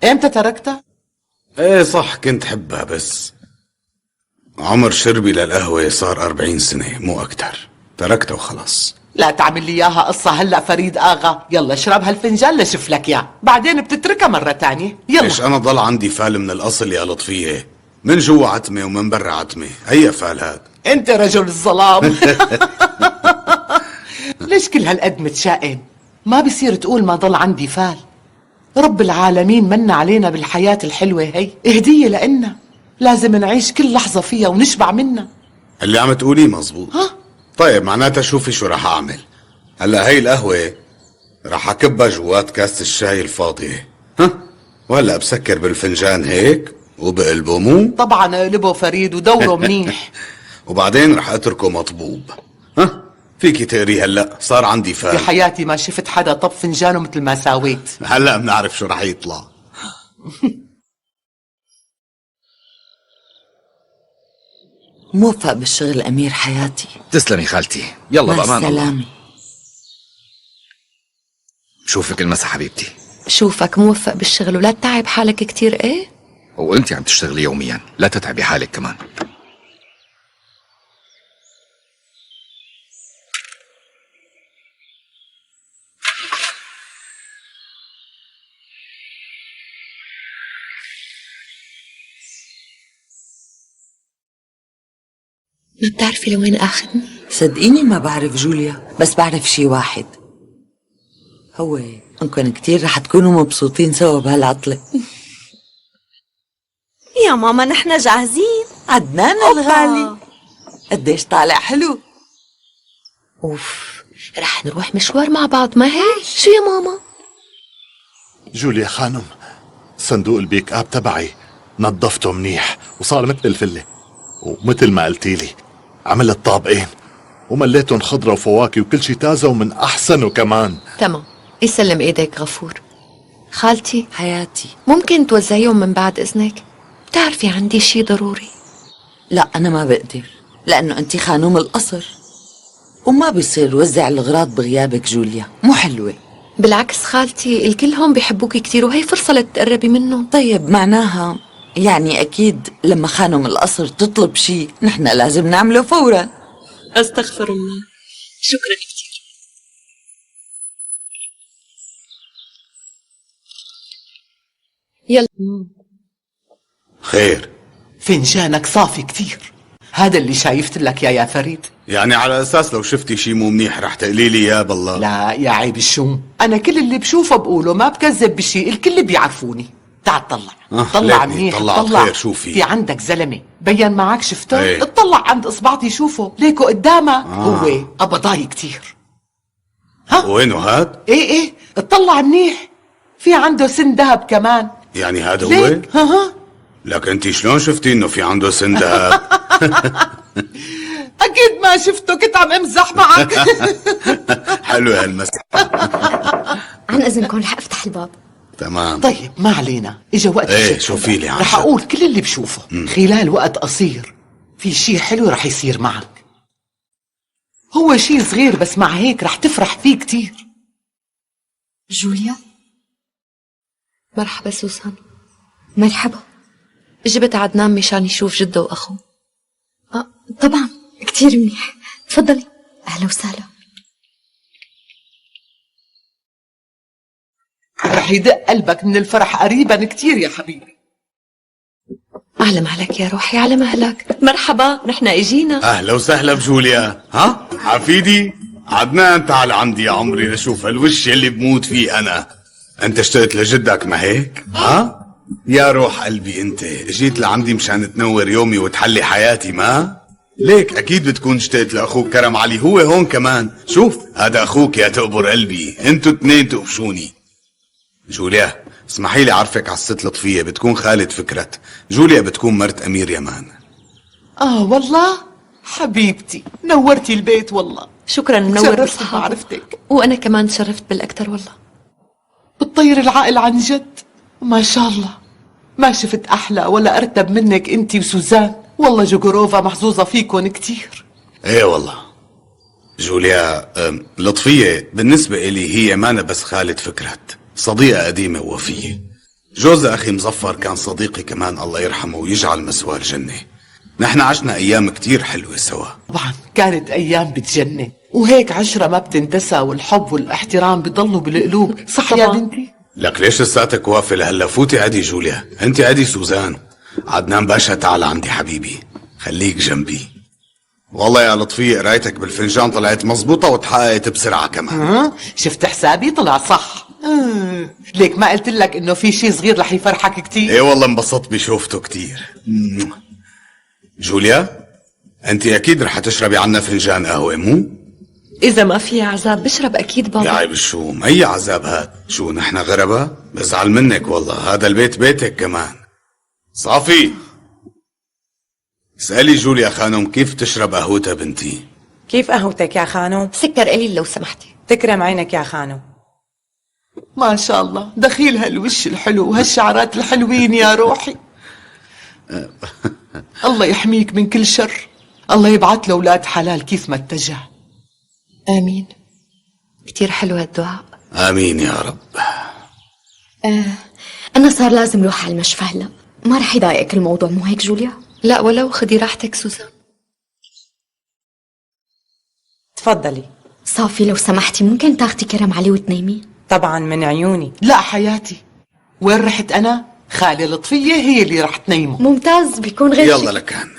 امتى تركتها؟ ايه صح، كنت حبها بس عمر شربي للقهوة صار 40 سنة مو اكتر، تركتها وخلص. لا تعمل لي اياها قصة هلا فريد اغا، يلا اشرب هالفنجان لشوف لك يا بعدين بتتركها مرة تانية. يلا. ليش انا ضل عندي فال من الاصل يا لطفية؟ من جوا عتمة ومن برا عتمة، اي فال هاد؟ انت رجل الظلام. ليش كل هالقد متشائم؟ ما بصير تقول ما ضل عندي فال. رب العالمين من علينا بالحياة الحلوة هي، هدية لإلنا، لازم نعيش كل لحظة فيها ونشبع منها. اللي عم تقوليه مزبوط. طيب معناتها شوفي شو رح اعمل. هلا هي القهوة رح اكبها جوات كاسة الشاي الفاضية، وهلا بسكر بالفنجان هيك وبقلبه مو. طبعا اقلبه فريد ودوره منيح. وبعدين رح اتركه مطبوب. فيكي تقري هلا صار عندي فال. بحياتي ما شفت حدا طب فنجانه مثل ما ساويت. هلا بنعرف شو رح يطلع. موفق بالشغل أمير حياتي. تسلمي خالتي، يلا مع بأمان الله. السلامة. شوفك المسا حبيبتي. شوفك موفق بالشغل ولا تتعب حالك كتير. ايه وانت عم تشتغلي يوميا، لا تتعبي حالك كمان. ما بتعرفي لوين اخذني؟ صدقيني ما بعرف جوليا، بس بعرف شي واحد، هو انكم كتير رح تكونوا مبسوطين سوا بهالعطلة. يا ماما نحن جاهزين. عدنان الغالي قديش طالع حلو. اوف، رح نروح مشوار مع بعض ما هيك؟ شو يا ماما؟ جوليا خانم، صندوق البيك اب تبعي نظفته منيح وصار مثل الفله، ومثل ما قلتيلي عملت طابقين ومليتهم خضرة وفواكه وكل شي تازة ومن أحسنه كمان. تمام، يسلم ايديك غفور. خالتي حياتي، ممكن توزعيهم من بعد اذنك؟ بتعرفي عندي شي ضروري. لا أنا ما بقدر، لأنه أنت خانوم القصر وما بيصير وزع الأغراض بغيابك جوليا، مو حلوة. بالعكس خالتي، الكل هون بيحبوكي كتير وهي فرصة لتقربي منهم. طيب معناها يعني أكيد لما خانم القصر تطلب شي نحن لازم نعمله فورا. استغفر الله. شكرا كتير. يلا. خير، فنجانك صافي كتير، هذا اللي شايفت لك يا فريد. يعني على اساس لو شفتي شي مو منيح رح تقلي لي يا بالله؟ لا يا عيب الشوم، انا كل اللي بشوفه بقوله، ما بكذب بشي، الكل بيعرفوني. تعال طلع. طلع منيح. طلع خير. شوفي، في عندك زلمه بين معك شفته؟ ايه. اطلع عند اصبعتي شوفه ليكو قدامه. هو قبضاي كتير. وينه هاد؟ ايه اطلع منيح، في عنده سن ذهب كمان. يعني هذا هو؟ ليك. ها لك انت شلون شفتي انه في عنده سن ذهب؟ اكيد ما شفته، كنت عم امزح معك. حلو هالمسح. عن اذنكم رح افتح الباب. تمام. طيب ما علينا، اجا وقت ايه الشغل. شوفي لي رح اقول كل اللي بشوفه. خلال وقت قصير في شي حلو رح يصير معك. هو شي صغير بس مع هيك رح تفرح فيه كتير. جوليا، مرحبا سوسن. مرحبا. جبت عدنان مشان يشوف جده وأخوه. طبعا كتير منيح. تفضلي. أهلا وسهلا. رح يدق قلبك من الفرح قريبا كتير يا حبيبي. على مهلك يا روحي، على مهلك. مرحبا، نحن اجينا. اهلا وسهلا بجوليا. ها حفيدي عدنان، تعال عندي يا عمري لشوف هالوش اللي بموت فيه انا. انت اشتقت لجدك ما هيك؟ ها يا روح قلبي، انت جيت لعندي مشان تنور يومي وتحلي حياتي ما؟ ليك اكيد بتكون اشتقت لاخوك كرم علي، هو هون كمان. شوف هذا اخوك يا تقبر قلبي، انتوا اثنين تقفشوني. جوليا اسمحي لي اعرفك على الست لطفية، بتكون خالة فكرت. جوليا بتكون مرت امير يمان. والله حبيبتي نورتي البيت والله. شكرا، منور تشرفت بمعرفتك. وانا كمان تشرفت بالاكثر والله. بتطير العقل عن جد، ما شاء الله. ما شفت احلى ولا ارتب منك انتي وسوزان. والله جوجوروفا محظوظة فيكن كتير. ايه والله جوليا، لطفية بالنسبة إلي هي مانا بس خالة فكرت، صديقة قديمة ووفية. جوز أخي مظفر كان صديقي كمان، الله يرحمه ويجعل مسواه الجنة. نحن عشنا أيام كتير حلوة سوا. طبعا كانت أيام بتجنن، وهيك عشرة ما بتنتسى، والحب والاحترام بضلوا بالقلوب. صح يا بنتي؟ لك ليش لساتك واقفة لهلا؟ فوتي عدي جوليا، انت عدي سوزان. عدنان باشا تعال عندي حبيبي، خليك جنبي. والله يا لطفية قرايتك بالفنجان طلعت مزبوطة وتحققت بسرعة كمان. شفت حسابي طلع صح. ليك ما قلت لك انه في شي صغير رح يفرحك كتير؟ ايه والله انبسطت بشوفته كتير. جوليا انت اكيد رح تشربي عنا فنجان قهوة مو؟ اذا ما في عذاب بشرب اكيد بابا. يا عيب الشوم، اي عذاب هاد؟ شو نحن غربة؟ بزعل منك والله، هذا البيت بيتك كمان. صافي اسألي جوليا خانم كيف تشرب قهوتها بنتي. كيف قهوتك يا خانم؟ سكر قليل لو سمحتي. تكرم عينك يا خانم. ما شاء الله، دخيل هالوش الحلو وهالشعرات الحلوين يا روحي. الله يحميك من كل شر. الله يبعث له اولاد حلال كيف ما اتجه. امين. كتير حلو هالدعاء. امين يا رب. أنا صار لازم روح على المشفى هلا، ما رح يضايقك الموضوع مو هيك جوليا؟ لا ولو، خدي راحتك سوزان. تفضلي. صافي لو سمحتي ممكن تاخدي كرم علي وتنامي؟ طبعا من عيوني. لا حياتي، وين رحت انا؟ خالة لطفية هي اللي رح تنيمه. ممتاز، بيكون غير يلا لكان.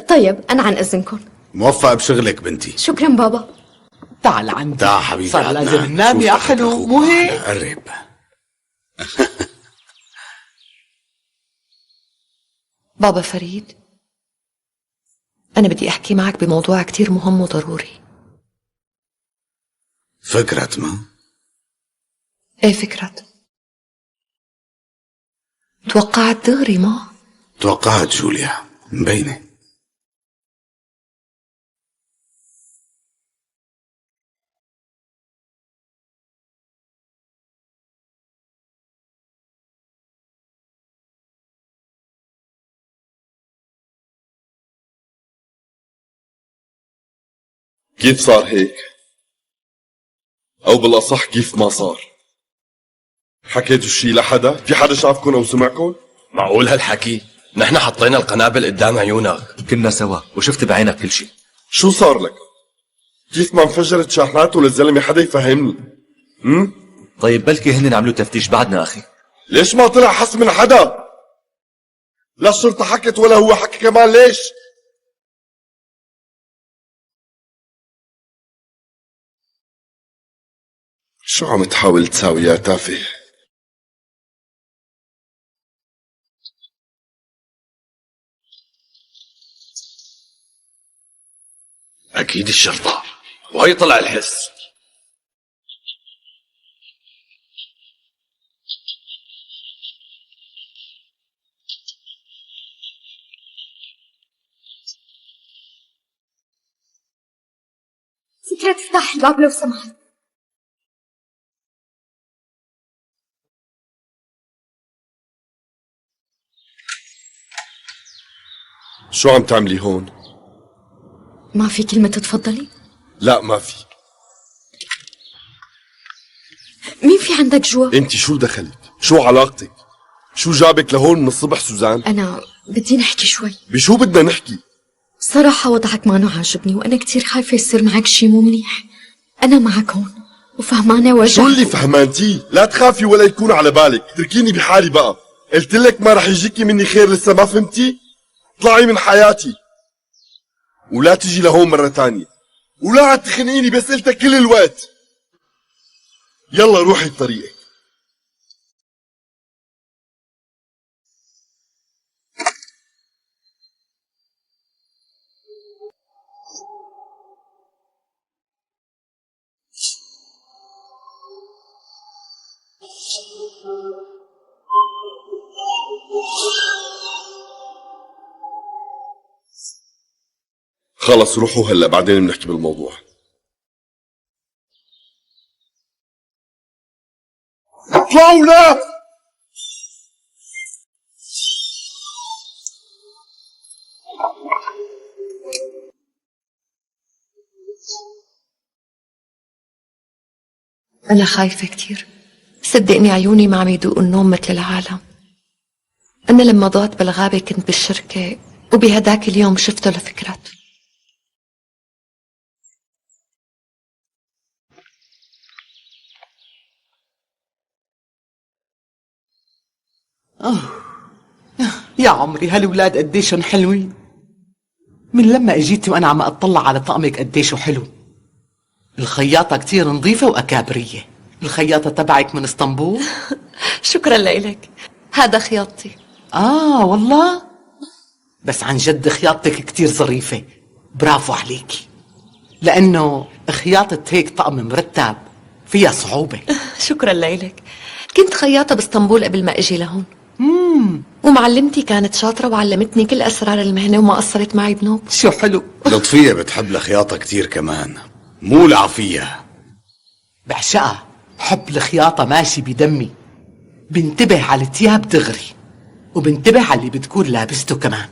طيب أنا عن إذنكم. موفق بشغلك بنتي. شكرا بابا. تعال عندي. تعال حبيبي. صار لازم ننام يا حلو مو هيك؟ قرب. بابا فريد، أنا بدي أحكي معك بموضوع كتير مهم وضروري. فكرت ما؟ إيه فكرت؟ توقعت دغري ما؟ توقعت جوليا، مبينة. كيف صار هيك؟ أو بالأصح كيف ما صار؟ حكيتوا شي لحدا؟ في حدا شافكن أو سمعكن؟ معقول هالحكي؟ نحن حطينا القنابل قدام عيونك. كنا سوا وشفت بعينك كل شيء. شو صار لك؟ كيف ما انفجرت شاحناته للزلمة حدا يفهمني؟ طيب بلكي هن عملوا تفتيش بعدنا أخي. ليش ما طلع حس من حدا؟ لا الشرطة حكت ولا هو حكي كمان، ليش؟ شو عم تحاول تساوي يا تافه؟ أكيد الشرطة، وهي طلع الحس. فكرة تفتح الباب لو سمحت. شو عم تعملي هون؟ ما في كلمة تتفضلي؟ لا ما في. مين في عندك جوا؟ انت شو دخلك؟ شو علاقتك؟ شو جابك لهون من الصبح سوزان؟ أنا بدي نحكي شوي. بشو بدنا نحكي؟ صراحة وضعك ما عاجبني وأنا كتير خايفة يصير معك شي مو منيح. أنا معك هون وفهمانة وجعك. شو اللي فهمانتيه؟ لا تخافي ولا يكون على بالك، اتركيني بحالي بقى. قلت لك ما رح يجيكي مني خير، لسه ما فهمتي؟ اطلعي من حياتي ولا تجي لهون مرة تانية، ولا عاد تخنقيني بأسئلتك كل الوقت. يلا روحي بطريقك. خلص روحوا هلا، بعدين بنحكي بالموضوع. اطلعوا لا. أنا خايفة كتير، صدقني عيوني ما عم يدوقوا النوم مثل العالم. أنا لما ضعت بالغابة كنت بالشركة، وبهداك اليوم شفته لفكرت. يا عمري هالولاد قديشن حلوين. من لما اجيتي وانا عم اطلع على طقمك قديشه حلو. الخياطة كتير نظيفة وأكابرية. الخياطة تبعك من اسطنبول؟ شكرا لك، هذا خياطتي. والله؟ بس عن جد خياطتك كتير ظريفة، برافو عليكي. لأنه خياطة هيك طقم مرتب فيها صعوبة. شكرا لك. كنت خياطة باسطنبول قبل ما اجي لهون. ومعلمتي كانت شاطرة وعلمتني كل أسرار المهنة وما قصرت معي بنوب. شو حلو. لطفية بتحب الخياطة كتير كمان، مو العافية. بعشقها، حب الخياطة ماشي بدمي. بنتبه على التياب دغري، وبنتبه على اللي بتكون لابسته كمان.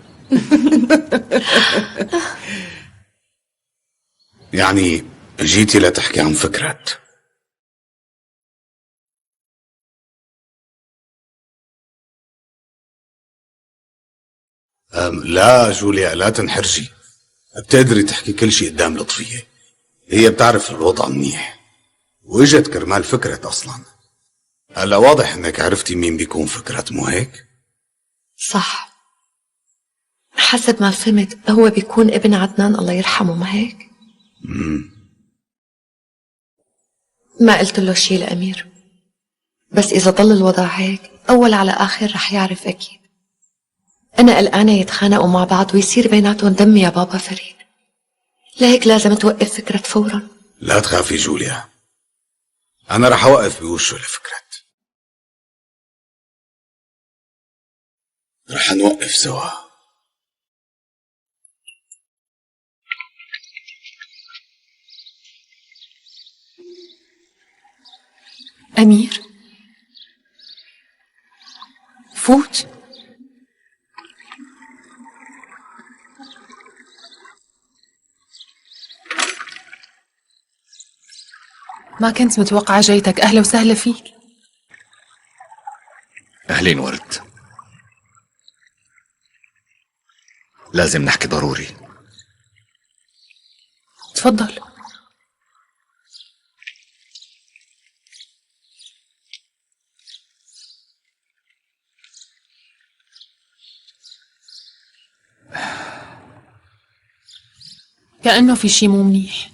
يعني جيتي لتحكي عن فكرة؟ لا جوليا، لا تنحرجي، بتقدري تحكي كل شيء قدام لطفية. هي بتعرف الوضع منيح واجت كرمال فكرة اصلا. هلا واضح انك عرفتي مين بيكون فكرة، مو هيك؟ صح، حسب ما فهمت هو بيكون ابن عدنان الله يرحمه، ما هيك؟ ما قلت له شي لأمير، بس إذا ضل الوضع هيك أول على آخر رح يعرف أكيد. أنا قلقانة يتخانقوا مع بعض ويصير بيناتهم دم يا بابا فريد، لهيك لازم توقف فكرة فورا. لا تخافي جوليا، أنا رح أوقف بوشه لفكرة. رح نوقف سوا. أمير فوت. ما كنت متوقعة جيتك، أهلا وسهلا فيك. أهلين ورد، لازم نحكي ضروري. تفضل. كأنه في شي مو منيح،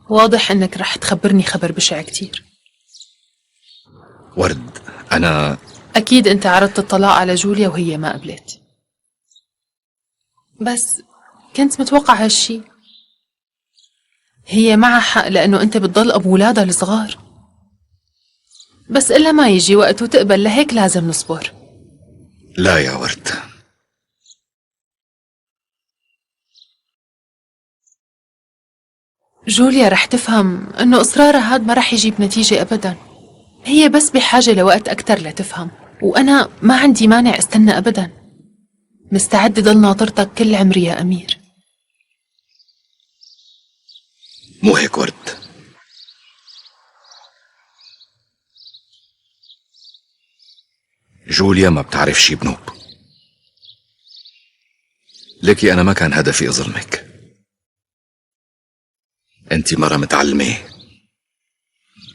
واضح انك رح تخبرني خبر بشع كتير. ورد، أنا أكيد أنت عرضت الطلاق على جوليا وهي ما قبلت، بس كنت متوقع هالشي. هي معها حق لأنه أنت بتضل أبو ولادها الصغار، بس إلا ما يجي وقت وتقبل، لهيك لازم نصبر. لا يا ورد، جوليا رح تفهم إنه إصرارها هاد ما رح يجيب نتيجة أبدا. هي بس بحاجة لوقت أكتر لتفهم، وأنا ما عندي مانع استنى أبدا. مستعد ضل ناطرتك كل عمري يا أمير. مو هيك ورد، جوليا ما بتعرف شي بنوب. لكي أنا ما كان هدفي أظلمك. أنت مرة متعلمة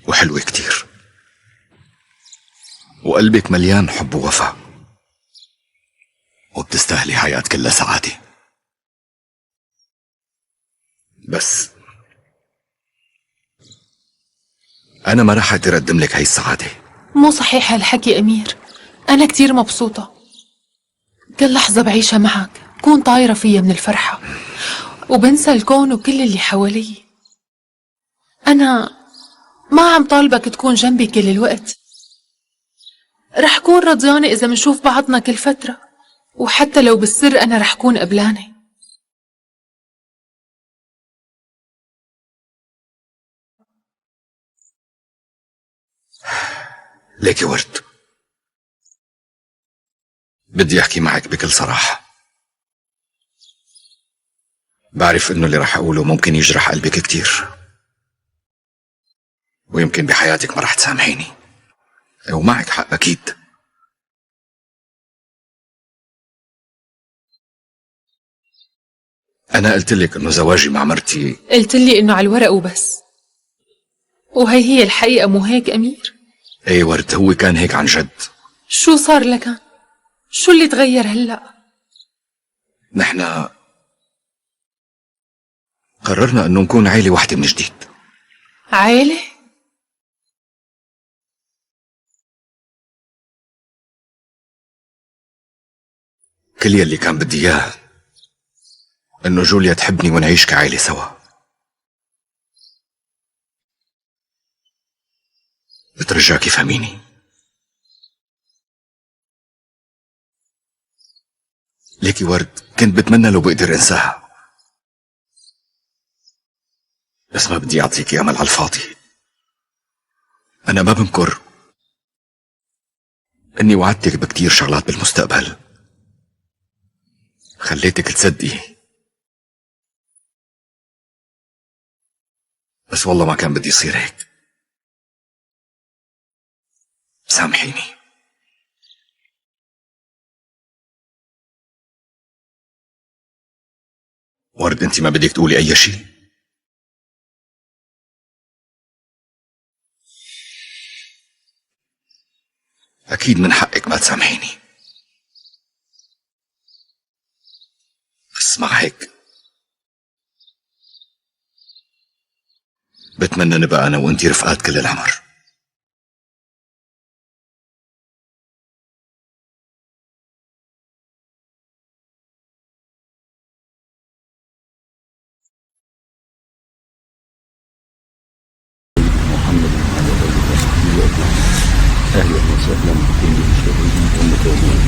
وحلوة كتير، وقلبك مليان حب ووفاء، وبتستاهلي حياة كلها سعادة. بس أنا ما رح أقدر أقدم لك هاي السعادة. مو صحيح هالحكي أمير، أنا كتير مبسوطة. كل لحظة بعيشها معك بكون طايرة فيها من الفرحة، وبنسى الكون وكل اللي حوالي. أنا ما عم طالبك تكون جنبي كل الوقت، رح كون رضيانة إذا منشوف بعضنا كل فترة، وحتى لو بالسر أنا رح كون قبلانة. ليكي ورد، بدي أحكي معك بكل صراحة. بعرف إنه اللي رح أقوله ممكن يجرح قلبك كتير، ويمكن بحياتك ما رح تسامحيني، ومعك حق أكيد. أنا قلت لك إنه زواجي مع مرتي، قلت لي إنه على الورق وبس، وهي هي الحقيقة، مو هيك أمير؟ ايه ورد، هو كان هيك عن جد. شو صار لكان؟ شو اللي تغير هلأ؟ نحن قررنا إنه نكون عيلة واحدة من جديد. عيلة؟ كل يلي كان بدي إياه إنه جوليا تحبني ونعيش كعيلة سوا. بترجاكي فهميني. ليكي ورد، كنت بتمنى لو بقدر انساها، بس ما بدي اعطيكي امل على الفاضي. انا ما بنكر اني وعدتك بكتير شغلات بالمستقبل، خليتك تصدقي، بس والله ما كان بدي يصير هيك. سامحيني. ورد، انت ما بدك تقولي اي شيء؟ اكيد من حقك ما تسامحيني، بس مع هيك بتمنى نبقى انا وانتي رفقات كل العمر. أهلا وسهلا بكل المشاهدين والمتابعين.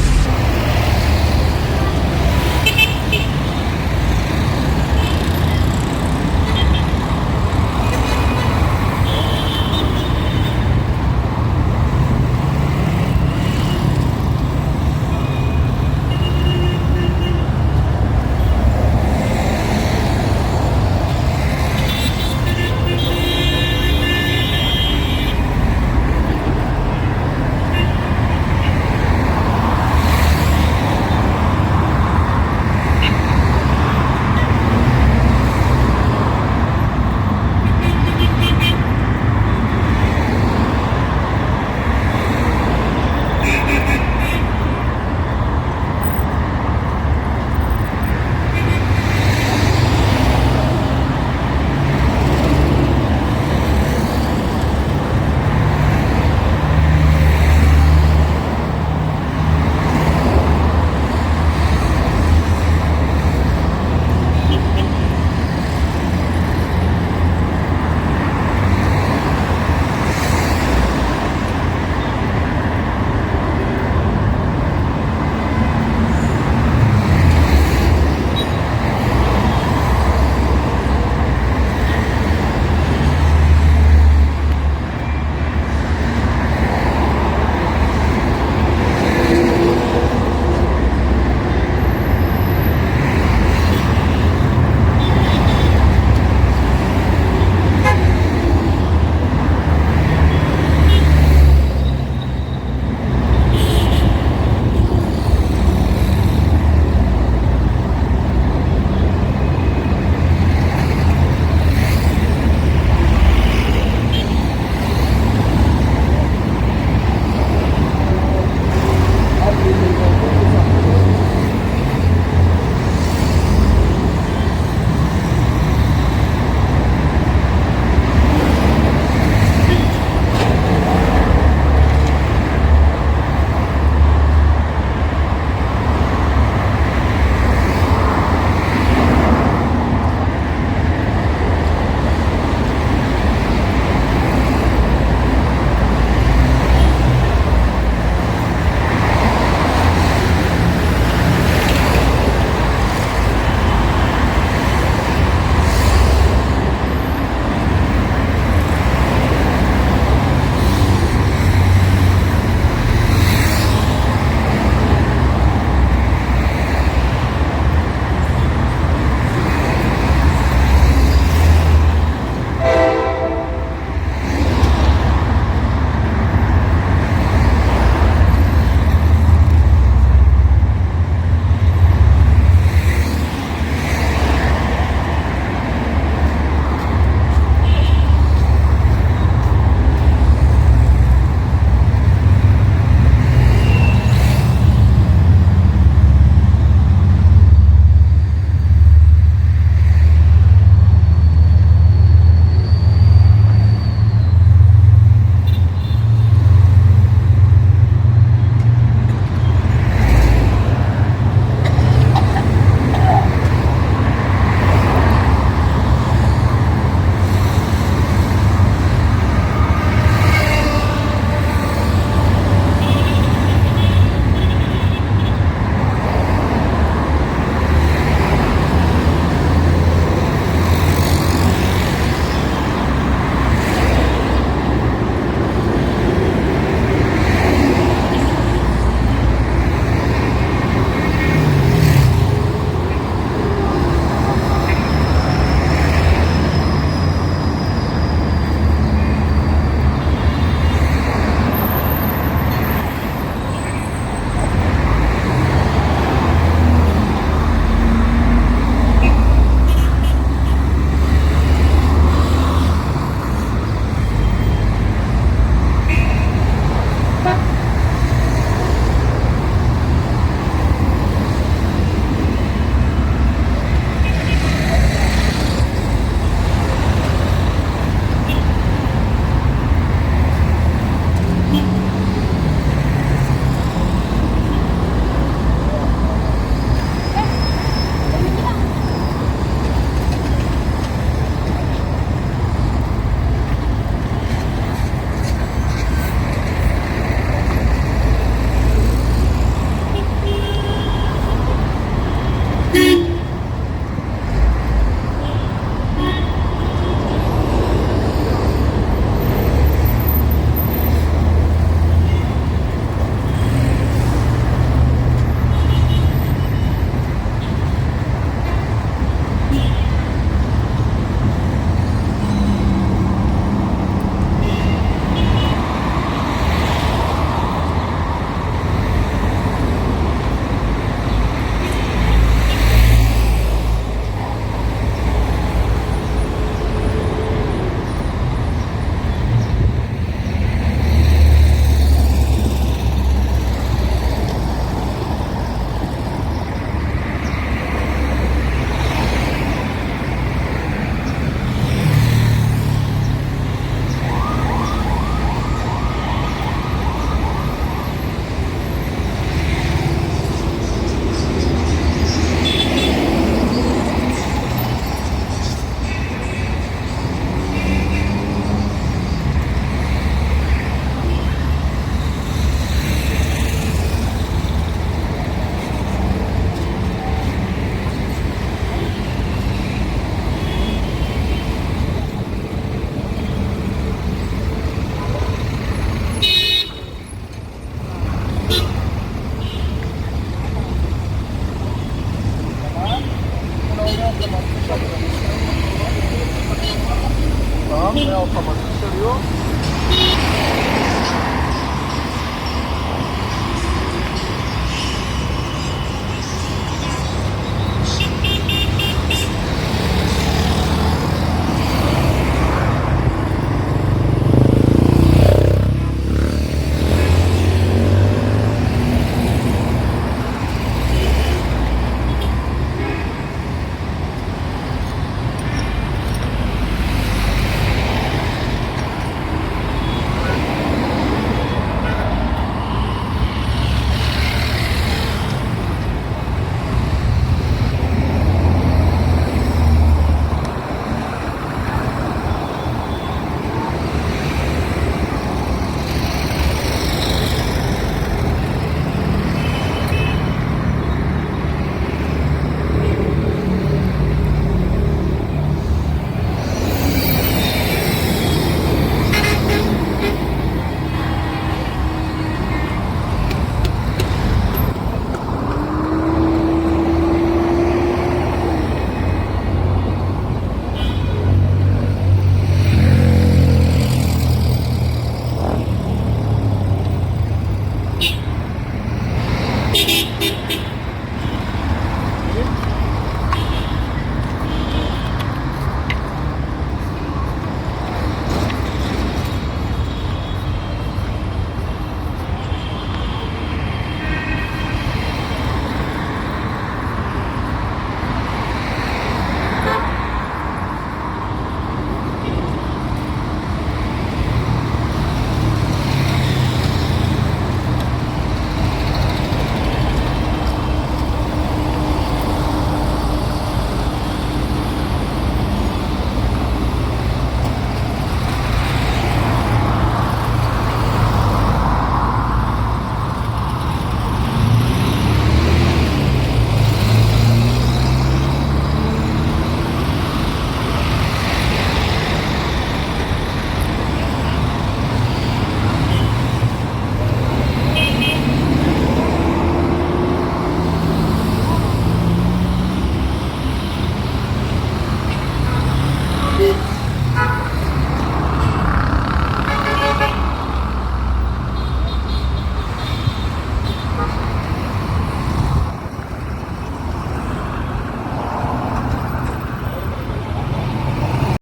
115 يوم